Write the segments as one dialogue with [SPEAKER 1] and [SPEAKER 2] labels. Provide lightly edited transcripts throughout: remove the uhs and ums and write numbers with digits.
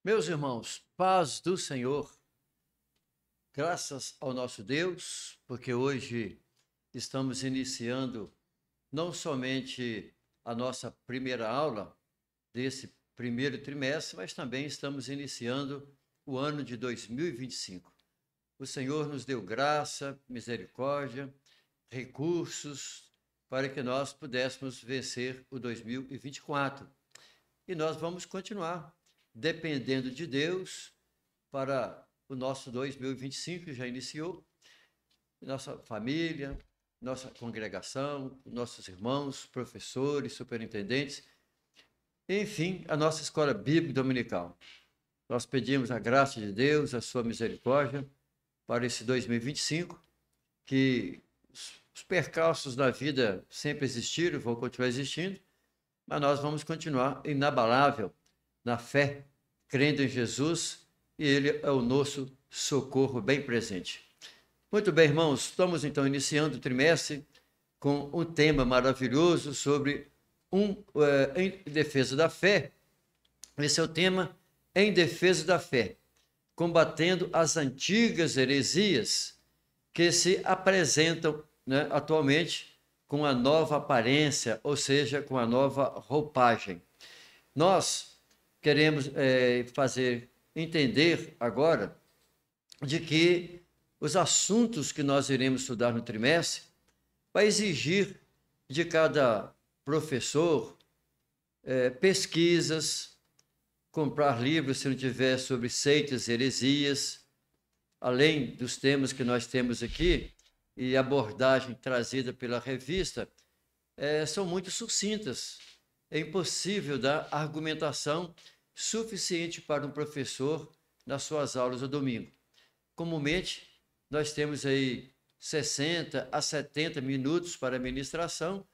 [SPEAKER 1] Meus irmãos, paz do Senhor, graças ao nosso Deus, porque hoje estamos iniciando não somente a nossa primeira aula desse primeiro trimestre, mas também estamos iniciando o ano de 2025. O Senhor nos deu graça, misericórdia, recursos para que nós pudéssemos vencer o 2024. E nós vamos continuar dependendo de Deus para o nosso 2025, que já iniciou, nossa família, nossa congregação, nossos irmãos, professores, superintendentes, enfim, a nossa escola bíblica dominical. Nós pedimos a graça de Deus, a sua misericórdia para esse 2025, que os percalços da vida sempre existiram, vão continuar existindo, mas nós vamos continuar inabalável na fé, crendo em Jesus, e Ele é o nosso socorro bem presente. Muito bem, irmãos, estamos então iniciando o trimestre com um tema maravilhoso sobre em defesa da fé. Esse é o tema em defesa da fé, combatendo as antigas heresias que se apresentam, né, atualmente com a nova aparência, ou seja, com a nova roupagem. Nós queremos fazer entender agora de que os assuntos que nós iremos estudar no trimestre vai exigir de cada professor pesquisas, comprar livros se não tiver sobre seitas e heresias, além dos temas que nós temos aqui e abordagem trazida pela revista, são muito sucintas. É impossível dar argumentação suficiente para um professor nas suas aulas ao domingo. Comumente, nós temos aí 60 a 70 minutos para a ministração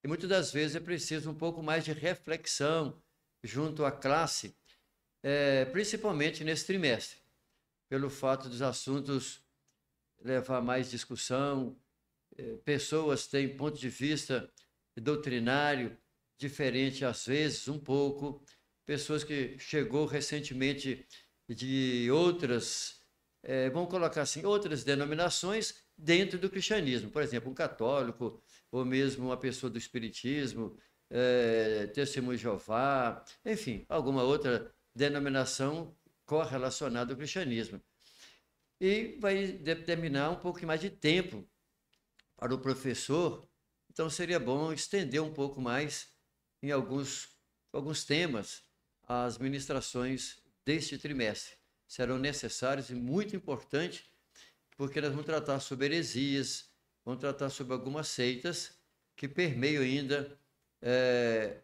[SPEAKER 1] e muitas das vezes é preciso um pouco mais de reflexão junto à classe, principalmente nesse trimestre, pelo fato dos assuntos levar mais discussão, pessoas têm ponto de vista doutrinário diferente às vezes, um pouco, pessoas que chegou recentemente de outras, vamos colocar assim, outras denominações dentro do cristianismo, por exemplo, um católico, ou mesmo uma pessoa do espiritismo, testemunho de Jeová, enfim, alguma outra denominação correlacionada ao cristianismo. E vai determinar um pouco mais de tempo para o professor, então seria bom estender um pouco mais em alguns temas as ministrações deste trimestre. Serão necessários e muito importantes, porque nós vamos tratar sobre heresias, vamos tratar sobre algumas seitas que permeiam ainda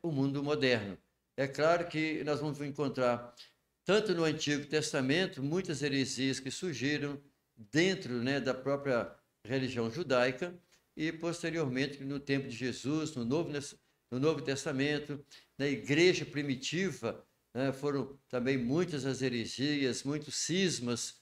[SPEAKER 1] o mundo moderno. É claro que nós vamos encontrar, tanto no Antigo Testamento, muitas heresias que surgiram dentro, né, da própria religião judaica, e posteriormente, no tempo de Jesus, no Novo Testamento, na igreja primitiva, né, foram também muitas as heresias, muitos cismas,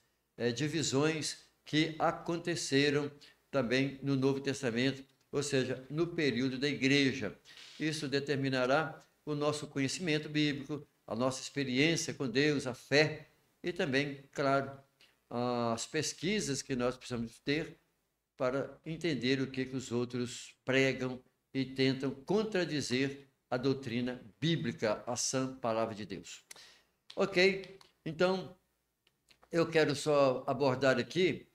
[SPEAKER 1] divisões que aconteceram também no Novo Testamento, ou seja, no período da igreja. Isso determinará o nosso conhecimento bíblico, a nossa experiência com Deus, a fé e também, claro, as pesquisas que nós precisamos ter para entender o que os outros pregam e tentam contradizer a doutrina bíblica, a sã palavra de Deus. Ok, então eu quero só abordar aqui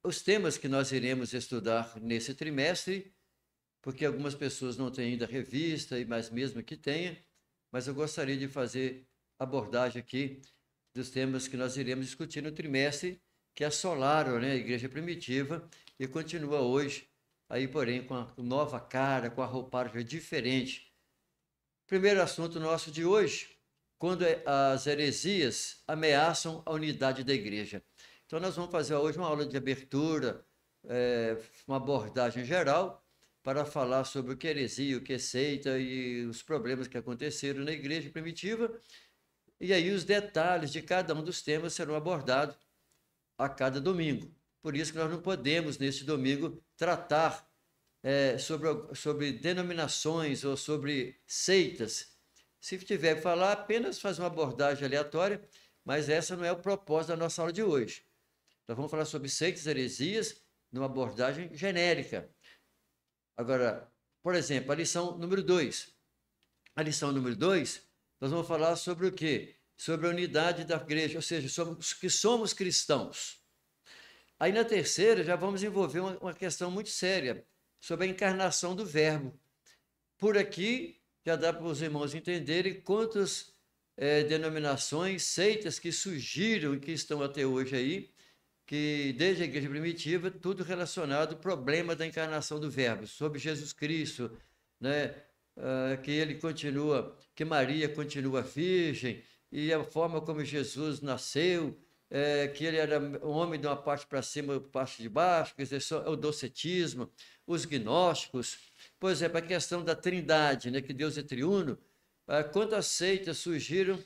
[SPEAKER 1] os temas que nós iremos estudar nesse trimestre, porque algumas pessoas não têm ainda revista, mas mesmo que tenha, mas eu gostaria de fazer abordagem aqui dos temas que nós iremos discutir no trimestre, que assolaram, né, a igreja primitiva e continua hoje, aí porém com a nova cara, com a roupagem diferente. Primeiro assunto nosso de hoje, quando as heresias ameaçam a unidade da igreja. Então nós vamos fazer hoje uma aula de abertura, uma abordagem geral, para falar sobre o que é heresia, o que é seita e os problemas que aconteceram na igreja primitiva. E aí os detalhes de cada um dos temas serão abordados a cada domingo. Por isso que nós não podemos, neste domingo, tratar sobre denominações ou sobre seitas Se tiver que falar, apenas faz uma abordagem aleatória, mas essa não é o propósito da nossa aula de hoje. Nós vamos falar sobre seitas e heresias numa abordagem genérica. Agora, por exemplo, a lição número 2. A lição número 2, nós vamos falar sobre o quê? Sobre a unidade da igreja, ou seja, sobre os que somos cristãos. Aí na terceira já vamos envolver uma questão muito séria sobre a encarnação do Verbo. Por aqui já dá para os irmãos entenderem quantas denominações, seitas que surgiram e que estão até hoje aí, que desde a igreja primitiva, tudo relacionado ao problema da encarnação do Verbo, sobre Jesus Cristo, né? Que ele continua, que Maria continua virgem, e a forma como Jesus nasceu, que ele era um homem de uma parte para cima, outra parte de baixo, quer dizer, o docetismo, os gnósticos, por exemplo, a questão da trindade, né, que Deus é triuno. Quantas seitas surgiram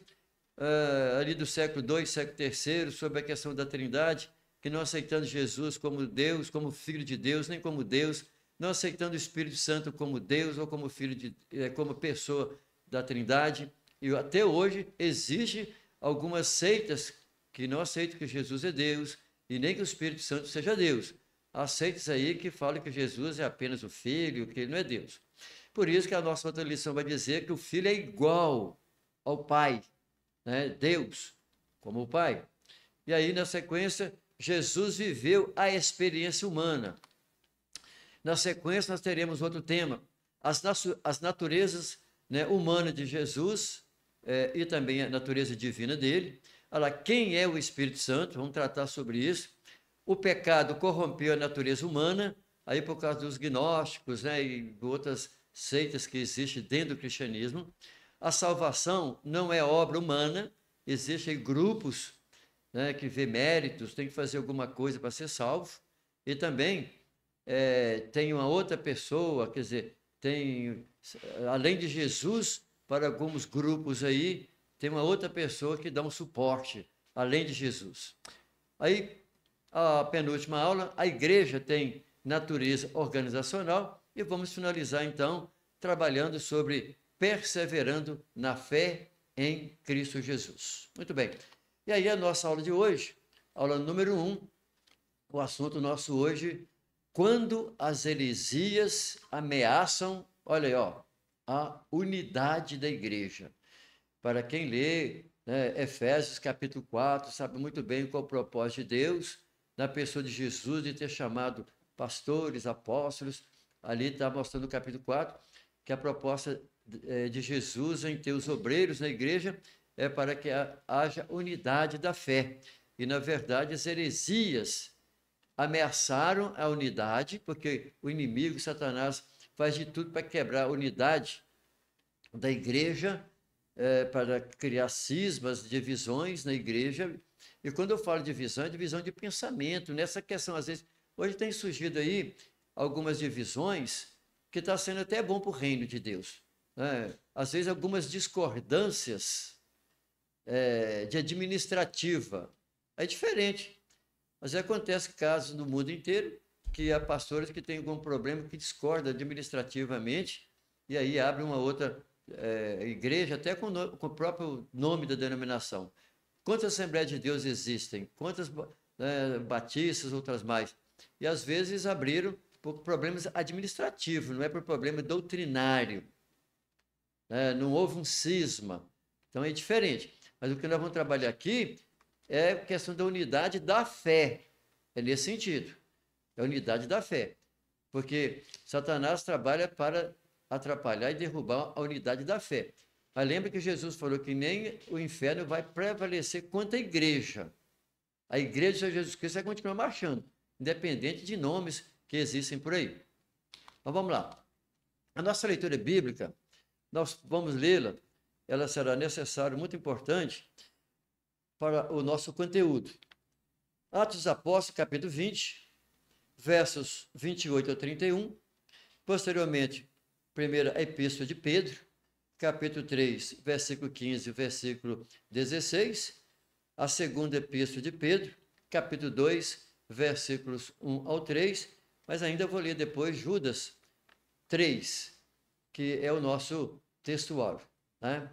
[SPEAKER 1] ali do século II, século III, sobre a questão da trindade, que não aceitando Jesus como Deus, como Filho de Deus, nem como Deus, não aceitando o Espírito Santo como Deus ou como como pessoa da trindade. E até hoje existe algumas seitas que não aceitam que Jesus é Deus e nem que o Espírito Santo seja Deus. Há seitas aí que falam que Jesus é apenas o Filho, que ele não é Deus. Por isso que a nossa outra lição vai dizer que o Filho é igual ao Pai, né? Deus como o Pai. E aí, na sequência, Jesus viveu a experiência humana. Na sequência, nós teremos outro tema, as naturezas, né, humanas de Jesus e também a natureza divina dele. Olha, quem é o Espírito Santo? Vamos tratar sobre isso. O pecado corrompeu a natureza humana, aí por causa dos gnósticos, né, e outras seitas que existem dentro do cristianismo. A salvação não é obra humana, existem grupos, né, que vê méritos, tem que fazer alguma coisa para ser salvo. E também tem uma outra pessoa, quer dizer, tem, além de Jesus, para alguns grupos aí, tem uma outra pessoa que dá um suporte, além de Jesus. Aí, a penúltima aula, a igreja tem natureza organizacional, e vamos finalizar, então, trabalhando sobre perseverando na fé em Cristo Jesus. Muito bem. E aí, a nossa aula de hoje, aula número 1, o assunto nosso hoje, quando as heresias ameaçam, olha aí, ó, a unidade da igreja. Para quem lê, né, Efésios capítulo 4, sabe muito bem qual é o propósito de Deus, na pessoa de Jesus, de ter chamado pastores, apóstolos. Ali está mostrando no capítulo 4, que a proposta de Jesus em ter os obreiros na igreja é para que haja unidade da fé. E, na verdade, as heresias ameaçaram a unidade, porque o inimigo, Satanás, faz de tudo para quebrar a unidade da igreja, para criar cismas, divisões na igreja. E quando eu falo divisão, é divisão de pensamento. Nessa questão, às vezes, hoje tem surgido aí algumas divisões que está sendo até bom para o reino de Deus, né? Às vezes, algumas discordâncias de administrativa. É diferente. Mas acontece casos no mundo inteiro que há pastores que têm algum problema que discordam administrativamente e aí abre uma outra igreja, até com o próprio nome da denominação. Quantas Assembleias de Deus existem? Quantas batistas, outras mais? E às vezes abriram por problemas administrativos, não é por problema doutrinário. Não houve um cisma. Então é diferente. Mas o que nós vamos trabalhar aqui é a questão da unidade da fé. É nesse sentido. É a unidade da fé. Porque Satanás trabalha para atrapalhar e derrubar a unidade da fé. Mas lembra que Jesus falou que nem o inferno vai prevalecer contra a igreja. A igreja do Senhor Jesus Cristo vai continuar marchando, independente de nomes que existem por aí. Então vamos lá. A nossa leitura bíblica, nós vamos lê-la, ela será necessária, muito importante, para o nosso conteúdo. Atos dos Apóstolos, capítulo 20, versos 28 a 31. Posteriormente, primeira epístola de Pedro, capítulo 3, versículo 15, versículo 16. A segunda epístola de Pedro, capítulo 2, versículos 1 ao 3. Mas ainda vou ler depois Judas 3, que é o nosso textual, né?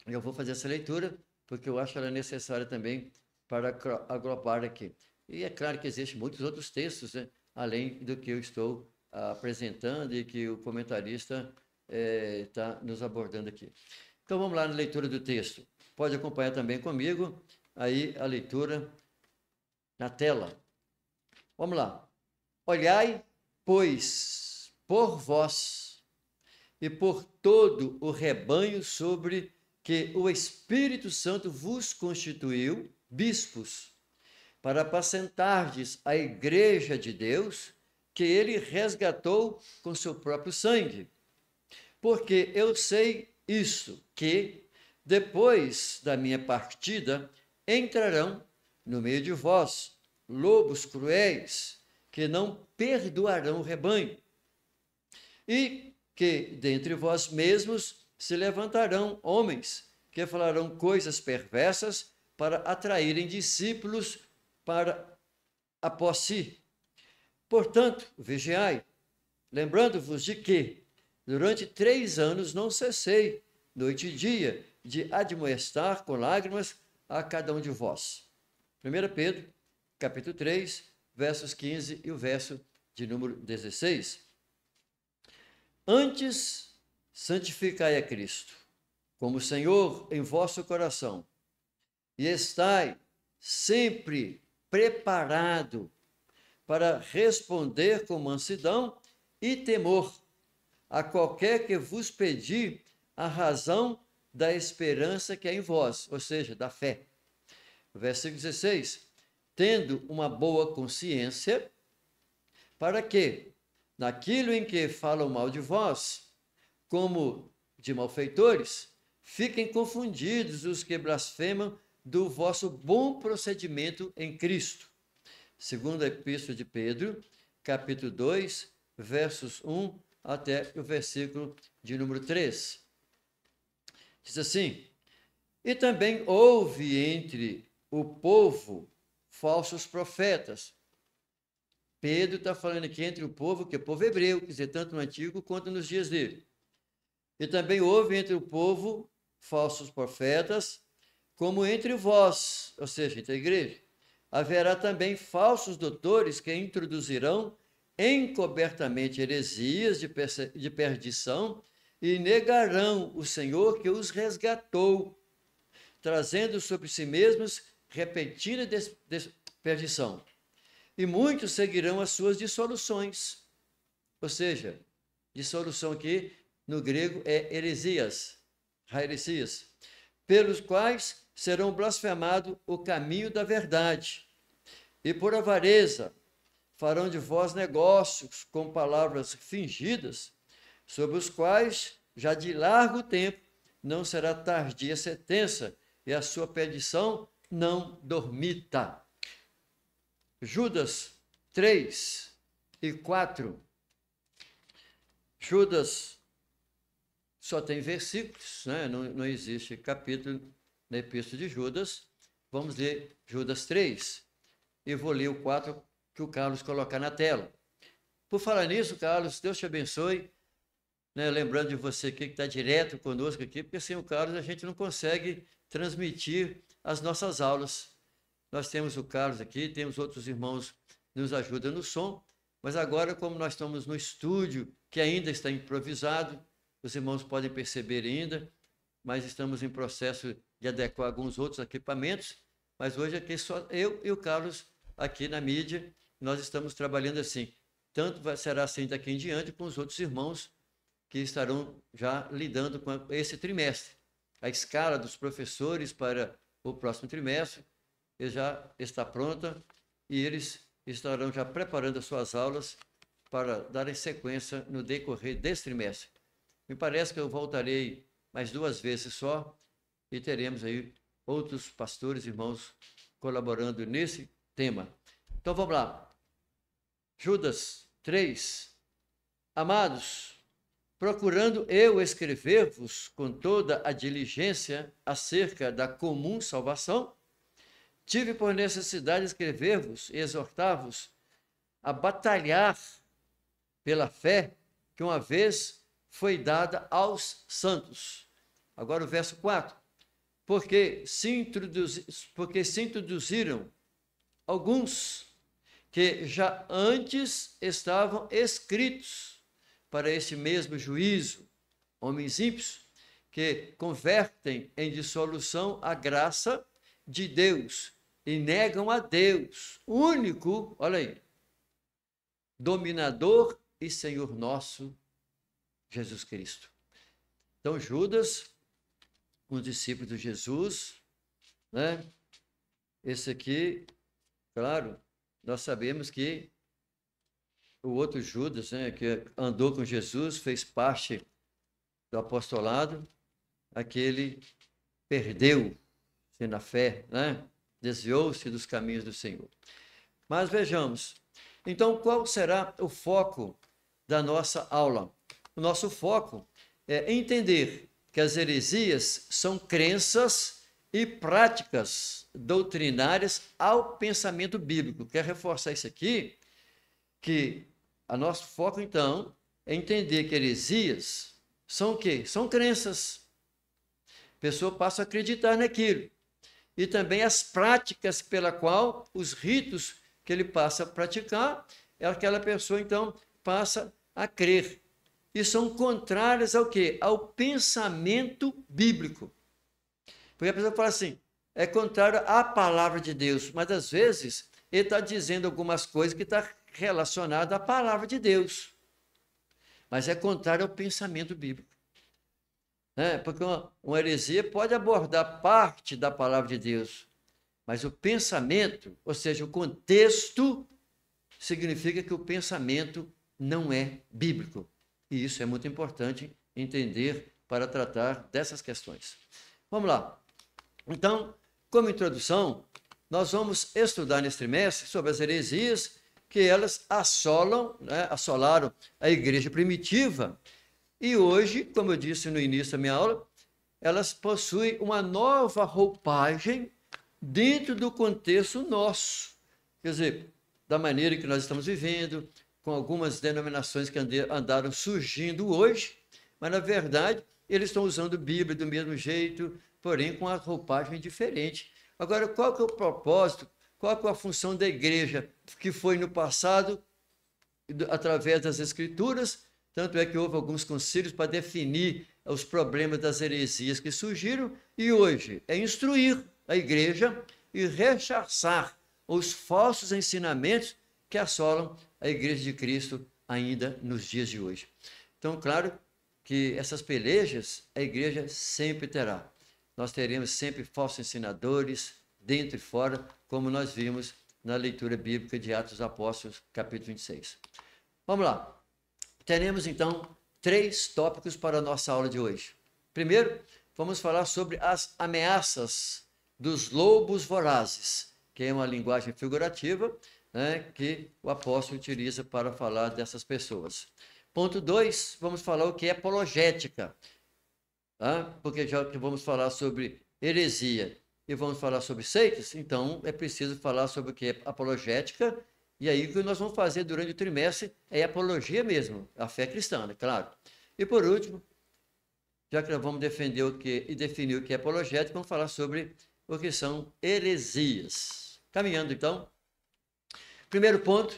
[SPEAKER 1] Eu vou fazer essa leitura porque eu acho ela necessária também para agrupar aqui. E é claro que existem muitos outros textos, né, além do que eu estou apresentando e que o comentarista está nos abordando aqui. Então vamos lá na leitura do texto. Pode acompanhar também comigo aí a leitura na tela. Vamos lá. Olhai, pois, por vós e por todo o rebanho sobre que o Espírito Santo vos constituiu bispos, para apacentardes a igreja de Deus, que ele resgatou com seu próprio sangue. Porque eu sei isso, que, depois da minha partida, entrarão no meio de vós lobos cruéis, que não perdoarão o rebanho, e que dentre vós mesmos se levantarão homens que falarão coisas perversas para atraírem discípulos para após si. Portanto, vigiai, lembrando-vos de que, durante 3 anos, não cessei, noite e dia, de admoestar com lágrimas a cada um de vós. 1 Pedro, capítulo 3, versos 15 e o verso de número 16. Antes, santificai a Cristo, como Senhor em vosso coração, e estai sempre preparado para responder com mansidão e temor a qualquer que vos pedir a razão da esperança que é em vós, ou seja, da fé. Versículo 16. Tendo uma boa consciência, para que, naquilo em que falam mal de vós, como de malfeitores, fiquem confundidos os que blasfemam do vosso bom procedimento em Cristo. Segunda Epístola de Pedro, capítulo 2, versos 1 até o versículo de número 3. Diz assim: e também houve entre o povo falsos profetas. Pedro está falando aqui entre o povo, que é o povo hebreu, quer dizer, tanto no Antigo quanto nos dias dele. E também houve entre o povo falsos profetas, como entre vós, ou seja, entre a igreja. Haverá também falsos doutores que introduzirão encobertamente heresias de perdição e negarão o Senhor que os resgatou, trazendo sobre si mesmos repentina perdição. E muitos seguirão as suas dissoluções. Ou seja, dissolução aqui no grego é heresias, pelos quais serão blasfemado o caminho da verdade. E por avareza farão de vós negócios com palavras fingidas, sobre os quais já de largo tempo não será tardia a sentença, e a sua perdição não dormita. Judas 3 e 4. Judas só tem versículos, né? Não existe capítulo na Epístola de Judas. Vamos ler Judas 3 e vou ler o 4 que o Carlos colocar na tela. Por falar nisso, Carlos, Deus te abençoe. Né? Lembrando de você aqui que está direto conosco aqui, porque sem o Carlos a gente não consegue transmitir as nossas aulas. Nós temos o Carlos aqui, temos outros irmãos que nos ajudam no som, mas agora, como nós estamos no estúdio, que ainda está improvisado, os irmãos podem perceber ainda, mas estamos em processo de adequar alguns outros equipamentos, mas hoje aqui só eu e o Carlos aqui na mídia, nós estamos trabalhando assim. Tanto será assim daqui em diante com os outros irmãos que estarão já lidando com esse trimestre. A escala dos professores para o próximo trimestre já está pronta e eles estarão já preparando as suas aulas para darem sequência no decorrer desse trimestre. Me parece que eu voltarei mais 2 vezes só e teremos aí outros pastores, irmãos, colaborando nesse tema. Então vamos lá. Judas 3. Amados, procurando eu escrever-vos com toda a diligência acerca da comum salvação, tive por necessidade escrever-vos e exortar-vos a batalhar pela fé que uma vez foi dada aos santos. Agora o verso 4. porque se introduziram alguns que já antes estavam escritos para esse mesmo juízo, homens ímpios, que convertem em dissolução a graça de Deus e negam a Deus, único, olha aí, dominador e Senhor nosso, Jesus Cristo. Então, Judas, um discípulo de Jesus, né? Esse aqui, claro, nós sabemos que o outro Judas, né, que andou com Jesus, fez parte do apostolado, aquele perdeu-se na fé, né? Desviou-se dos caminhos do Senhor. Mas vejamos, então qual será o foco da nossa aula? O nosso foco é entender que as heresias são crenças e práticas doutrinárias ao pensamento bíblico. Quero reforçar isso aqui, que o nosso foco, então, é entender que heresias são o quê? São crenças. A pessoa passa a acreditar naquilo. E também as práticas pela qual, os ritos que ele passa a praticar, aquela pessoa, então, passa a crer. E são contrárias ao quê? Ao pensamento bíblico. Porque a pessoa fala assim, é contrário à palavra de Deus, mas às vezes ele está dizendo algumas coisas que estão relacionadas à palavra de Deus, mas é contrário ao pensamento bíblico. Porque uma heresia pode abordar parte da palavra de Deus, mas o pensamento, ou seja, o contexto, significa que o pensamento não é bíblico. E isso é muito importante entender para tratar dessas questões. Vamos lá. Então, como introdução, nós vamos estudar nesse trimestre sobre as heresias que elas assolaram a igreja primitiva. E hoje, como eu disse no início da minha aula, elas possuem uma nova roupagem dentro do contexto nosso. Quer dizer, da maneira que nós estamos vivendo, com algumas denominações que andaram surgindo hoje, mas, na verdade, eles estão usando Bíblia do mesmo jeito, porém com a roupagem diferente. Agora, qual que é o propósito, qual que é a função da igreja que foi no passado, através das Escrituras? Tanto é que houve alguns concílios para definir os problemas das heresias que surgiram, e hoje é instruir a igreja e rechaçar os falsos ensinamentos que assolam a igreja de Cristo ainda nos dias de hoje. Então, claro que essas pelejas a igreja sempre terá. Nós teremos sempre falsos ensinadores, dentro e fora, como nós vimos na leitura bíblica de Atos dos Apóstolos, capítulo 26. Vamos lá. Teremos, então, 3 tópicos para a nossa aula de hoje. Primeiro, vamos falar sobre as ameaças dos lobos vorazes, que é uma linguagem figurativa, que o apóstolo utiliza para falar dessas pessoas. Ponto 2, vamos falar o que é apologética, porque já que vamos falar sobre heresia e vamos falar sobre seitas, então é preciso falar sobre o que é apologética, e aí o que nós vamos fazer durante o trimestre é apologia mesmo, a fé cristã, claro. E por último, já que nós vamos definir o que é apologética, vamos falar sobre o que são heresias. Caminhando então. Primeiro ponto,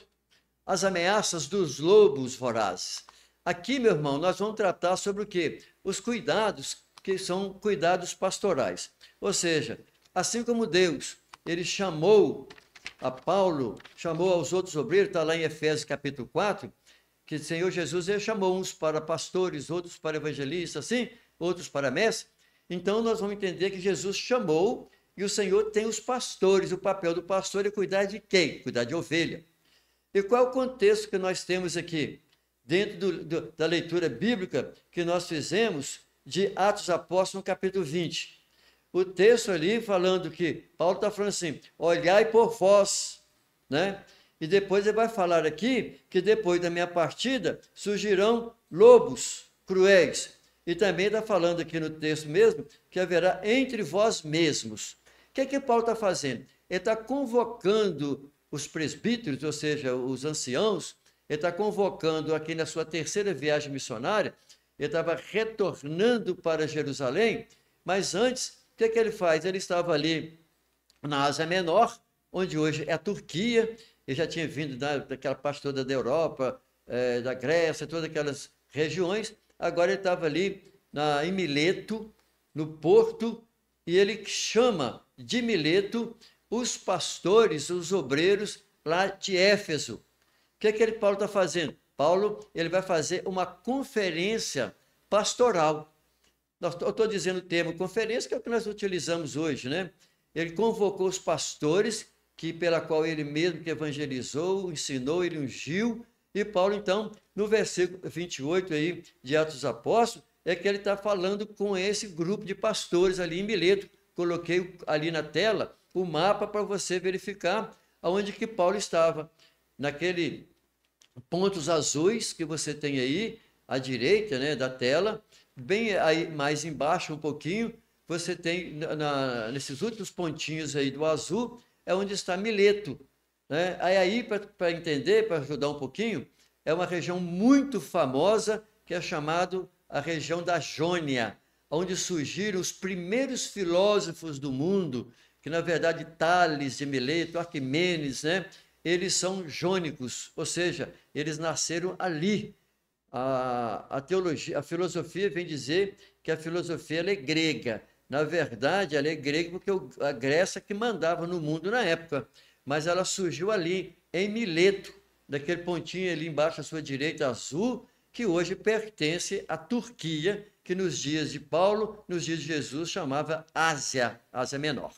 [SPEAKER 1] as ameaças dos lobos vorazes. Aqui, meu irmão, nós vamos tratar sobre o quê? Os cuidados, que são cuidados pastorais. Ou seja, assim como Deus, ele chamou a Paulo, chamou aos outros obreiros, está lá em Efésios capítulo 4, que o Senhor Jesus, ele chamou uns para pastores, outros para evangelistas, assim, outros para mestres. Então, nós vamos entender que Jesus chamou, e o Senhor tem os pastores. O papel do pastor é cuidar de quem? Cuidar de ovelha. E qual é o contexto que nós temos aqui? Dentro da leitura bíblica que nós fizemos de Atos dos Apóstolos, no capítulo 20. O texto ali falando que, Paulo está falando assim, olhai por vós, E depois ele vai falar aqui que depois da minha partida surgirão lobos cruéis. E também está falando aqui no texto mesmo que haverá entre vós mesmos. O que Paulo está fazendo? Ele está convocando os presbíteros, ou seja, os anciãos, ele está convocando aqui na sua terceira viagem missionária, ele estava retornando para Jerusalém, mas antes que ele faz? Ele estava ali na Ásia Menor, onde hoje é a Turquia. Ele já tinha vindo daquela parte toda da Europa, da Grécia, todas aquelas regiões. Agora ele estava ali em Mileto, no porto, e ele chama de Mileto os pastores, os obreiros lá de Éfeso. O que Paulo está fazendo? Paulo ele vai fazer uma conferência pastoral. Eu estou dizendo o termo conferência, que é o que nós utilizamos hoje, né? Ele convocou os pastores, pela qual ele mesmo que evangelizou, ensinou, ele ungiu. E Paulo, então, no versículo 28 aí, de Atos dos Apóstolos, é que ele está falando com esse grupo de pastores ali em Mileto. Coloquei ali na tela o mapa para você verificar aonde que Paulo estava. Naquele pontos azuis que você tem aí, à direita, né, da tela, bem aí mais embaixo um pouquinho, você tem nesses últimos pontinhos aí do azul, é onde está Mileto, né? Aí para entender, para ajudar um pouquinho, é uma região muito famosa, que é chamado a região da Jônia, onde surgiram os primeiros filósofos do mundo, que na verdade Tales de Mileto, Arquimedes, né? Eles são jônicos, ou seja, eles nasceram ali. A teologia, a filosofia vem dizer que a filosofia ela é grega. Na verdade, ela é grega porque a Grécia que mandava no mundo na época, mas ela surgiu ali, em Mileto, daquele pontinho ali embaixo à sua direita, azul, que hoje pertence à Turquia, que nos dias de Paulo, nos dias de Jesus, chamava Ásia Menor.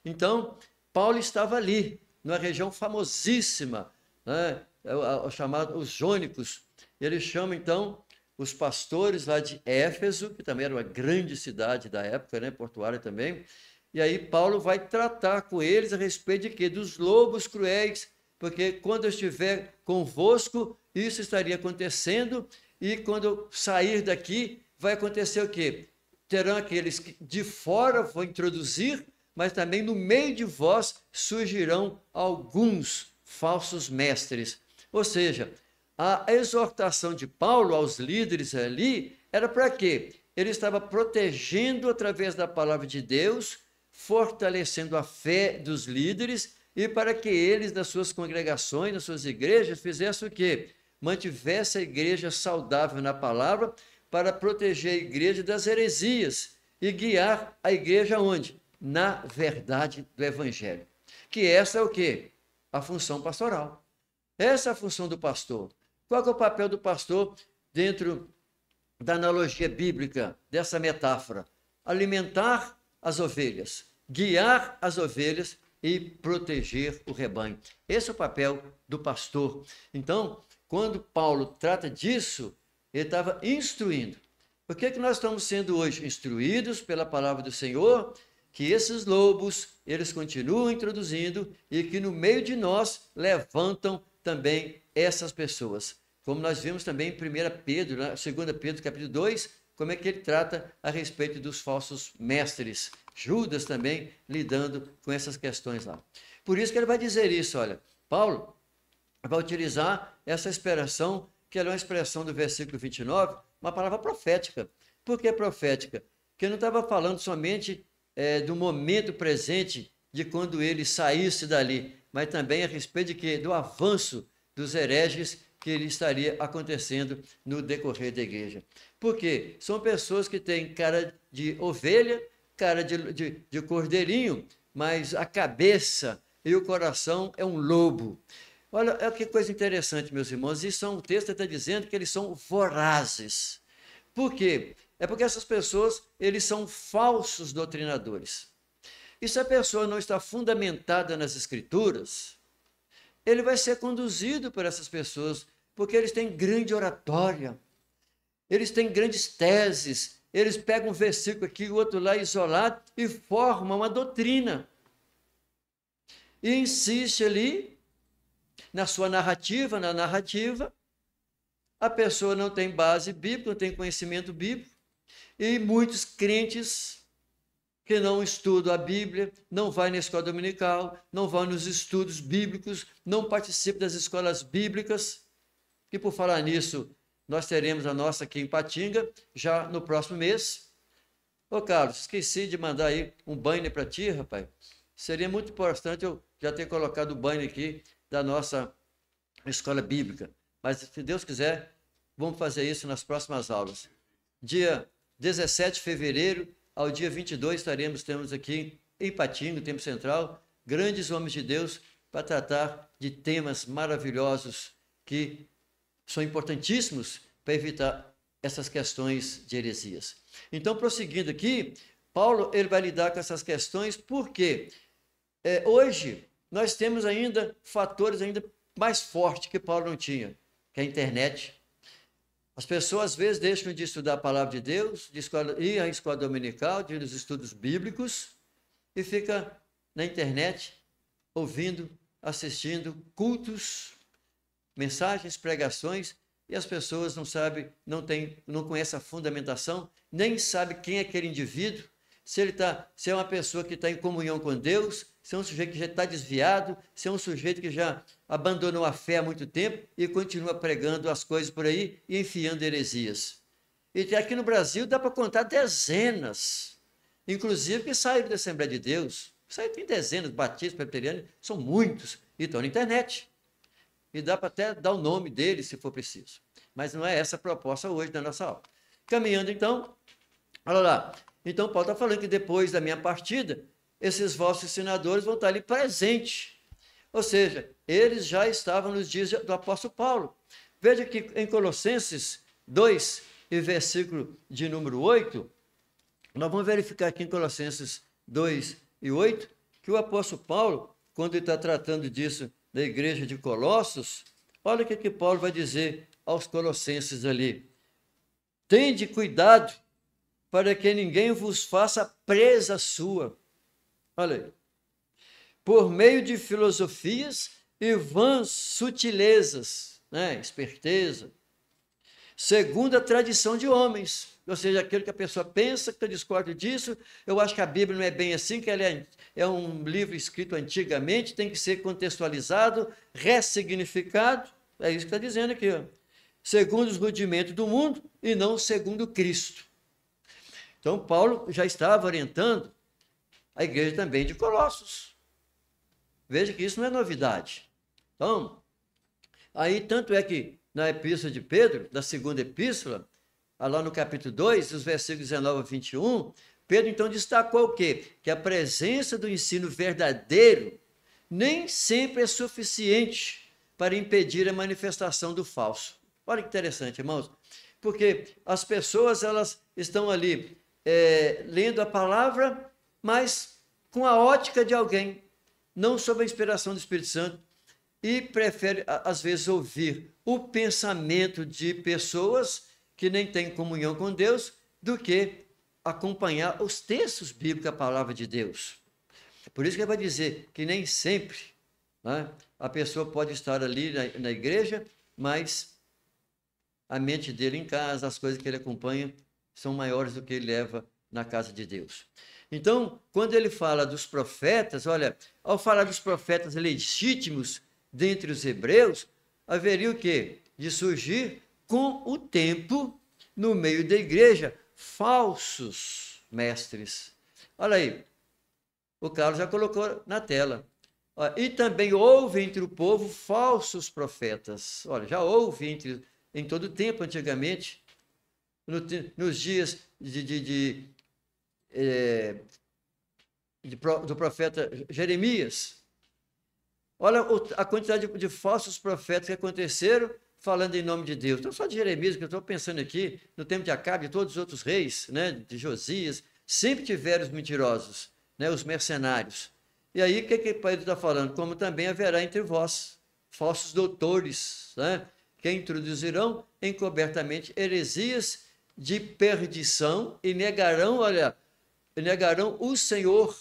[SPEAKER 1] Então, Paulo estava ali, numa região famosíssima, né? Chamado os jônicos. Ele chama, então, os pastores lá de Éfeso, que também era uma grande cidade da época, né? Portuária também. E aí Paulo vai tratar com eles a respeito de quê? Dos lobos cruéis, porque quando eu estiver convosco, isso estaria acontecendo, e quando eu sair daqui, vai acontecer o quê? Terão aqueles que de fora vão introduzir, mas também no meio de vós surgirão alguns falsos mestres. Ou seja, a exortação de Paulo aos líderes ali era para quê? Ele estava protegendo através da palavra de Deus, fortalecendo a fé dos líderes, e para que eles, nas suas congregações, nas suas igrejas, fizessem o quê? Mantivesse a igreja saudável na palavra, para proteger a igreja das heresias e guiar a igreja onde? Na verdade do evangelho. Que essa é o quê? A função pastoral. Essa é a função do pastor. Qual é o papel do pastor dentro da analogia bíblica, dessa metáfora? Alimentar as ovelhas, guiar as ovelhas e proteger o rebanho. Esse é o papel do pastor. Então, quando Paulo trata disso, ele estava instruindo. Por que nós estamos sendo hoje instruídos pela palavra do Senhor? Que esses lobos, eles continuam introduzindo e que no meio de nós levantam também essas pessoas. Como nós vimos também em 1 Pedro, 2 Pedro capítulo 2, como é que ele trata a respeito dos falsos mestres. Judas também lidando com essas questões lá. Por isso que ele vai dizer isso, olha, Paulo vai utilizar essa expressão, que é uma expressão do versículo 29, uma palavra profética. Por que profética? Porque não estava falando somente do momento presente, de quando ele saísse dali, mas também a respeito de que, do avanço dos hereges que ele estaria acontecendo no decorrer da igreja. Por quê? São pessoas que têm cara de ovelha, cara de cordeirinho, mas a cabeça e o coração é um lobo. Olha, que coisa interessante, meus irmãos. Isso é um texto que está dizendo que eles são vorazes. Por quê? É porque essas pessoas, eles são falsos doutrinadores. E se a pessoa não está fundamentada nas Escrituras, ele vai ser conduzido por essas pessoas, porque eles têm grande oratória, eles têm grandes teses, eles pegam um versículo aqui e o outro lá isolado e formam uma doutrina. E insiste ali na sua narrativa, a pessoa não tem base bíblica, não tem conhecimento bíblico, e muitos crentes que não estudam a Bíblia, não vão na escola dominical, não vão nos estudos bíblicos, não participam das escolas bíblicas, que por falar nisso, nós teremos a nossa aqui em Patinga, já no próximo mês, Ô, Carlos, esqueci de mandar aí um banner para ti, rapaz. Seria muito importante eu já ter colocado o banner aqui da nossa escola bíblica. Mas, se Deus quiser, vamos fazer isso nas próximas aulas. Dia 17 de fevereiro ao dia 22 temos aqui em Patinga, no Tempo Central, grandes homens de Deus para tratar de temas maravilhosos que são importantíssimos para evitar essas questões de heresias. Então, prosseguindo aqui, Paulo ele vai lidar com essas questões porque hoje nós temos ainda fatores ainda mais fortes que Paulo não tinha, que é a internet. As pessoas às vezes deixam de estudar a palavra de Deus, de ir à escola dominical, de ir aos estudos bíblicos e fica na internet ouvindo, assistindo cultos, mensagens, pregações, e as pessoas não sabem, não conhecem a fundamentação, nem sabem quem é aquele indivíduo, se é uma pessoa que está em comunhão com Deus, se é um sujeito que já está desviado, se é um sujeito que já abandonou a fé há muito tempo e continua pregando as coisas por aí e enfiando heresias. E aqui no Brasil dá para contar dezenas, inclusive que saíram da Assembleia de Deus. Isso aí tem dezenas, batistas, presbiterianos, são muitos, e estão na internet. E dá para até dar o nome deles, se for preciso. Mas não é essa a proposta hoje da nossa aula. Caminhando então, olha lá. Então, Paulo está falando que depois da minha partida, esses vossos ensinadores vão estar ali presentes. Ou seja, eles já estavam nos dias do apóstolo Paulo. Veja que em Colossenses 2, e versículo de número 8, nós vamos verificar aqui em Colossenses 2 e 8, que o apóstolo Paulo, quando ele está tratando disso da igreja de Colossos, olha o que Paulo vai dizer aos colossenses ali. Tende cuidado para que ninguém vos faça presa sua. Olha aí. Por meio de filosofias e vãs sutilezas, né? Esperteza, segundo a tradição de homens, ou seja, aquilo que a pessoa pensa, que eu discordo disso, eu acho que a Bíblia não é bem assim, que ela é um livro escrito antigamente, tem que ser contextualizado, ressignificado, é isso que está dizendo aqui, ó. Segundo os rudimentos do mundo e não segundo Cristo. Então, Paulo já estava orientando a igreja também de Colossos. Veja que isso não é novidade. Então, aí tanto é que na epístola de Pedro, da segunda epístola, lá no capítulo 2, os versículos 19 a 21, Pedro então destacou o quê? Que a presença do ensino verdadeiro nem sempre é suficiente para impedir a manifestação do falso. Olha que interessante, irmãos, porque as pessoas elas estão ali lendo a palavra, mas com a ótica de alguém, não sob a inspiração do Espírito Santo, e prefere, às vezes, ouvir o pensamento de pessoas que nem têm comunhão com Deus, do que acompanhar os textos bíblicos, a palavra de Deus. Por isso que ele vai dizer que nem sempre, né, a pessoa pode estar ali na igreja, mas a mente dele em casa, as coisas que ele acompanha, são maiores do que ele leva na casa de Deus. Então, quando ele fala dos profetas, olha, ao falar dos profetas legítimos dentre os hebreus, haveria o quê? De surgir com o tempo, no meio da igreja, falsos mestres. Olha aí, o Carlos já colocou na tela. E também houve entre o povo falsos profetas. Olha, já houve em todo o tempo, antigamente, nos dias do profeta Jeremias. Olha a quantidade de falsos profetas que aconteceram falando em nome de Deus. Não só de Jeremias, que eu estou pensando aqui, no tempo de Acabe, de todos os outros reis, né, de Josias, sempre tiveram os mentirosos, né, os mercenários. E aí, o que Pedro está falando? Como também haverá entre vós falsos doutores, né, que introduzirão encobertamente heresias de perdição e negarão o Senhor,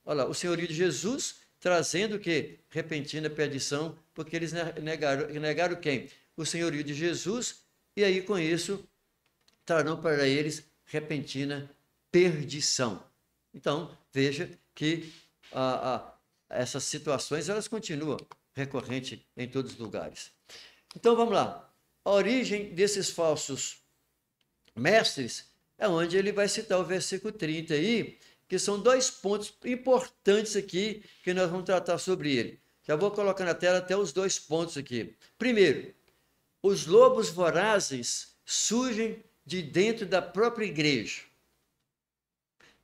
[SPEAKER 1] olha, o senhorio de Jesus, trazendo o quê? Repentina perdição, porque eles negaram quem? O senhorio de Jesus, e aí com isso trarão para eles repentina perdição. Então, veja que essas situações elas continuam recorrentes em todos os lugares. Então, vamos lá. A origem desses falsos mestres é onde ele vai citar o versículo 30 aí, que são dois pontos importantes aqui que nós vamos tratar sobre ele. Já vou colocar na tela até os dois pontos aqui. Primeiro, os lobos vorazes surgem de dentro da própria igreja,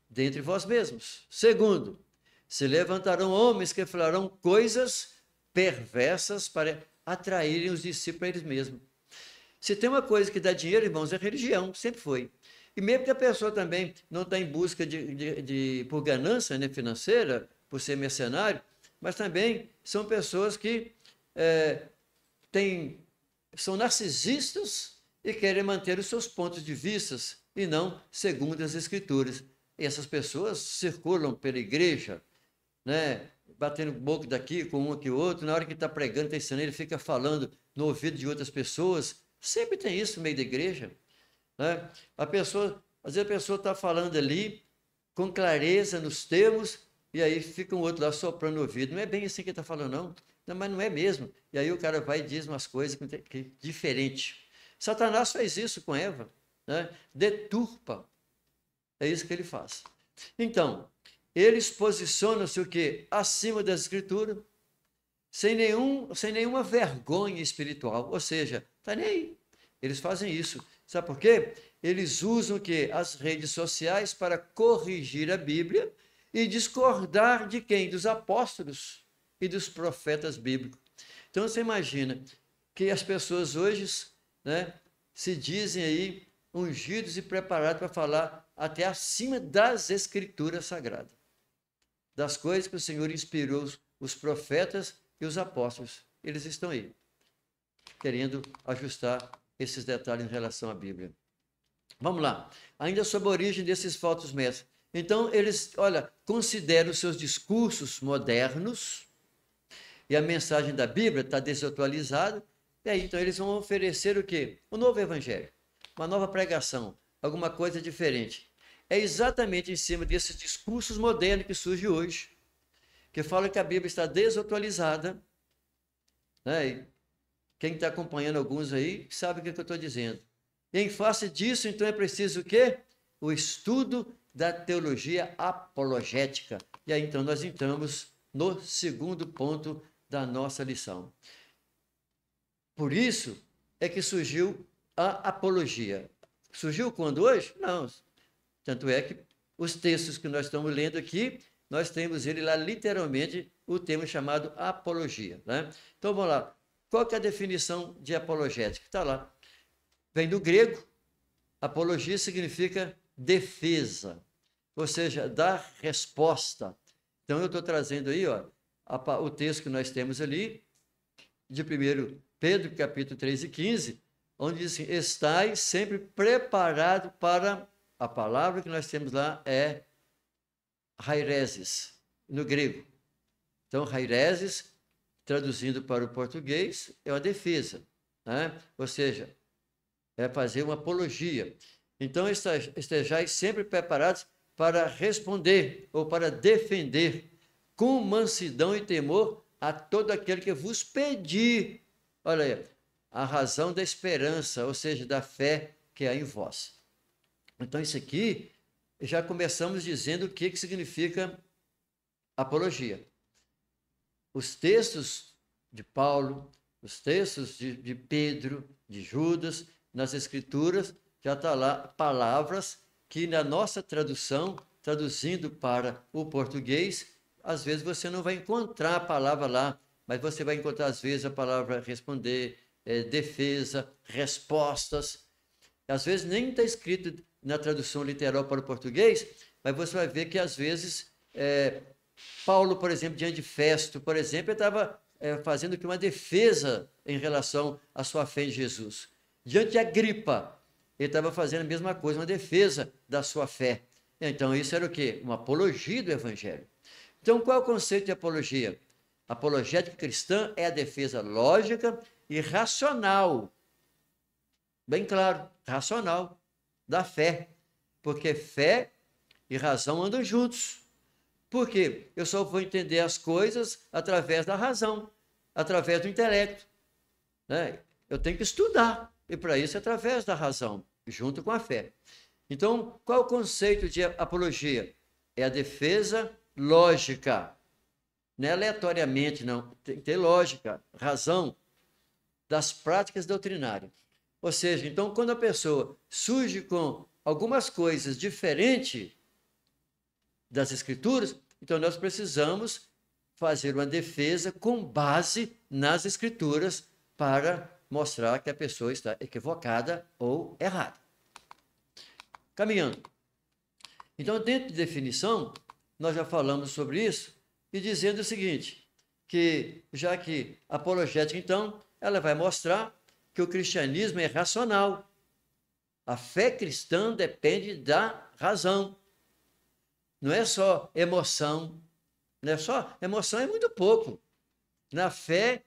[SPEAKER 1] dentre vós mesmos. Segundo, se levantarão homens que falarão coisas perversas para atraírem os discípulos a eles mesmos. Se tem uma coisa que dá dinheiro, irmãos, é religião, sempre foi. E mesmo que a pessoa também não está em busca por ganância, né, financeira, por ser mercenário, mas também são pessoas que são narcisistas e querem manter os seus pontos de vista e não segundo as Escrituras. E essas pessoas circulam pela igreja, né, batendo boca daqui com um aqui outro, na hora que está pregando, está ensinando, ele fica falando no ouvido de outras pessoas. Sempre tem isso no meio da igreja. Né? Às vezes a pessoa está falando ali com clareza nos termos, e aí fica um outro lá soprando no ouvido. Não é bem assim que ele está falando, não. Não, mas não é mesmo. E aí o cara vai e diz umas coisas que diferente. Satanás faz isso com Eva, né? Deturpa. É isso que ele faz. Então, eles posicionam-se o quê? Acima da Escritura, sem nenhuma vergonha espiritual. Ou seja, está nem aí. Eles fazem isso. Sabe por quê? Eles usam o quê? As redes sociais para corrigir a Bíblia e discordar de quem? Dos apóstolos e dos profetas bíblicos. Então você imagina que as pessoas hoje, né, se dizem aí ungidos e preparados para falar até acima das Escrituras Sagradas, das coisas que o Senhor inspirou os profetas e os apóstolos. Eles estão aí, querendo ajustar esses detalhes em relação à Bíblia. Vamos lá. Ainda sobre a origem desses falsos mestres. Então, eles, consideram os seus discursos modernos e a mensagem da Bíblia está desatualizada. E aí, então, eles vão oferecer o quê? Um novo evangelho, uma nova pregação, alguma coisa diferente. É exatamente em cima desses discursos modernos que surge hoje, que fala que a Bíblia está desatualizada, né? E quem está acompanhando alguns aí sabe o que eu estou dizendo. E em face disso, então, é preciso o quê? O estudo da teologia apologética. E aí, então, nós entramos no segundo ponto da nossa lição. Por isso é que surgiu a apologia. Surgiu quando hoje? Não. Tanto é que os textos que nós estamos lendo aqui, nós temos ele lá literalmente o termo chamado apologia, né? Então vamos lá. Qual que é a definição de apologética? Está lá. Vem do grego. Apologia significa defesa, ou seja, dar resposta. Então eu estou trazendo aí, o texto que nós temos ali, de 1 Pedro, capítulo 3 e 15, onde diz assim: estai sempre preparado para... A palavra que nós temos lá é haireses, no grego. Então, haireses, traduzindo para o português, é uma defesa, né? Ou seja, é fazer uma apologia. Então, estejais sempre preparados para responder ou para defender com mansidão e temor a todo aquele que vos pedir, olha aí, a razão da esperança, ou seja, da fé que há em vós. Então, isso aqui, já começamos dizendo o que significa apologia. Os textos de Paulo, os textos de Pedro, de Judas, nas Escrituras, já está lá palavras que na nossa tradução, traduzindo para o português, às vezes você não vai encontrar a palavra lá, mas você vai encontrar às vezes a palavra responder, defesa, respostas. Às vezes nem está escrito na tradução literal para o português, mas você vai ver que às vezes Paulo, por exemplo, diante de Festo, por exemplo, ele estava fazendo aqui uma defesa em relação à sua fé em Jesus. Diante de Agripa, ele estava fazendo a mesma coisa, uma defesa da sua fé. Então, isso era o quê? Uma apologia do Evangelho. Então, qual é o conceito de apologia? A apologética cristã é a defesa lógica e racional. Bem claro, racional, da fé. Porque fé e razão andam juntos. Por quê? Eu só vou entender as coisas através da razão, através do intelecto, né? Eu tenho que estudar, e para isso é através da razão, junto com a fé. Então, qual é o conceito de apologia? É a defesa lógica. Não é aleatoriamente, não. Tem que ter lógica, razão das práticas doutrinárias. Ou seja, então, quando a pessoa surge com algumas coisas diferentes das Escrituras, então nós precisamos fazer uma defesa com base nas Escrituras para mostrar que a pessoa está equivocada ou errada. Caminhando. Então, dentro de definição, nós já falamos sobre isso e dizendo o seguinte, que já que a apologética, então, ela vai mostrar que o cristianismo é racional. A fé cristã depende da razão. Não é só emoção. Não é só emoção, é muito pouco. Na fé,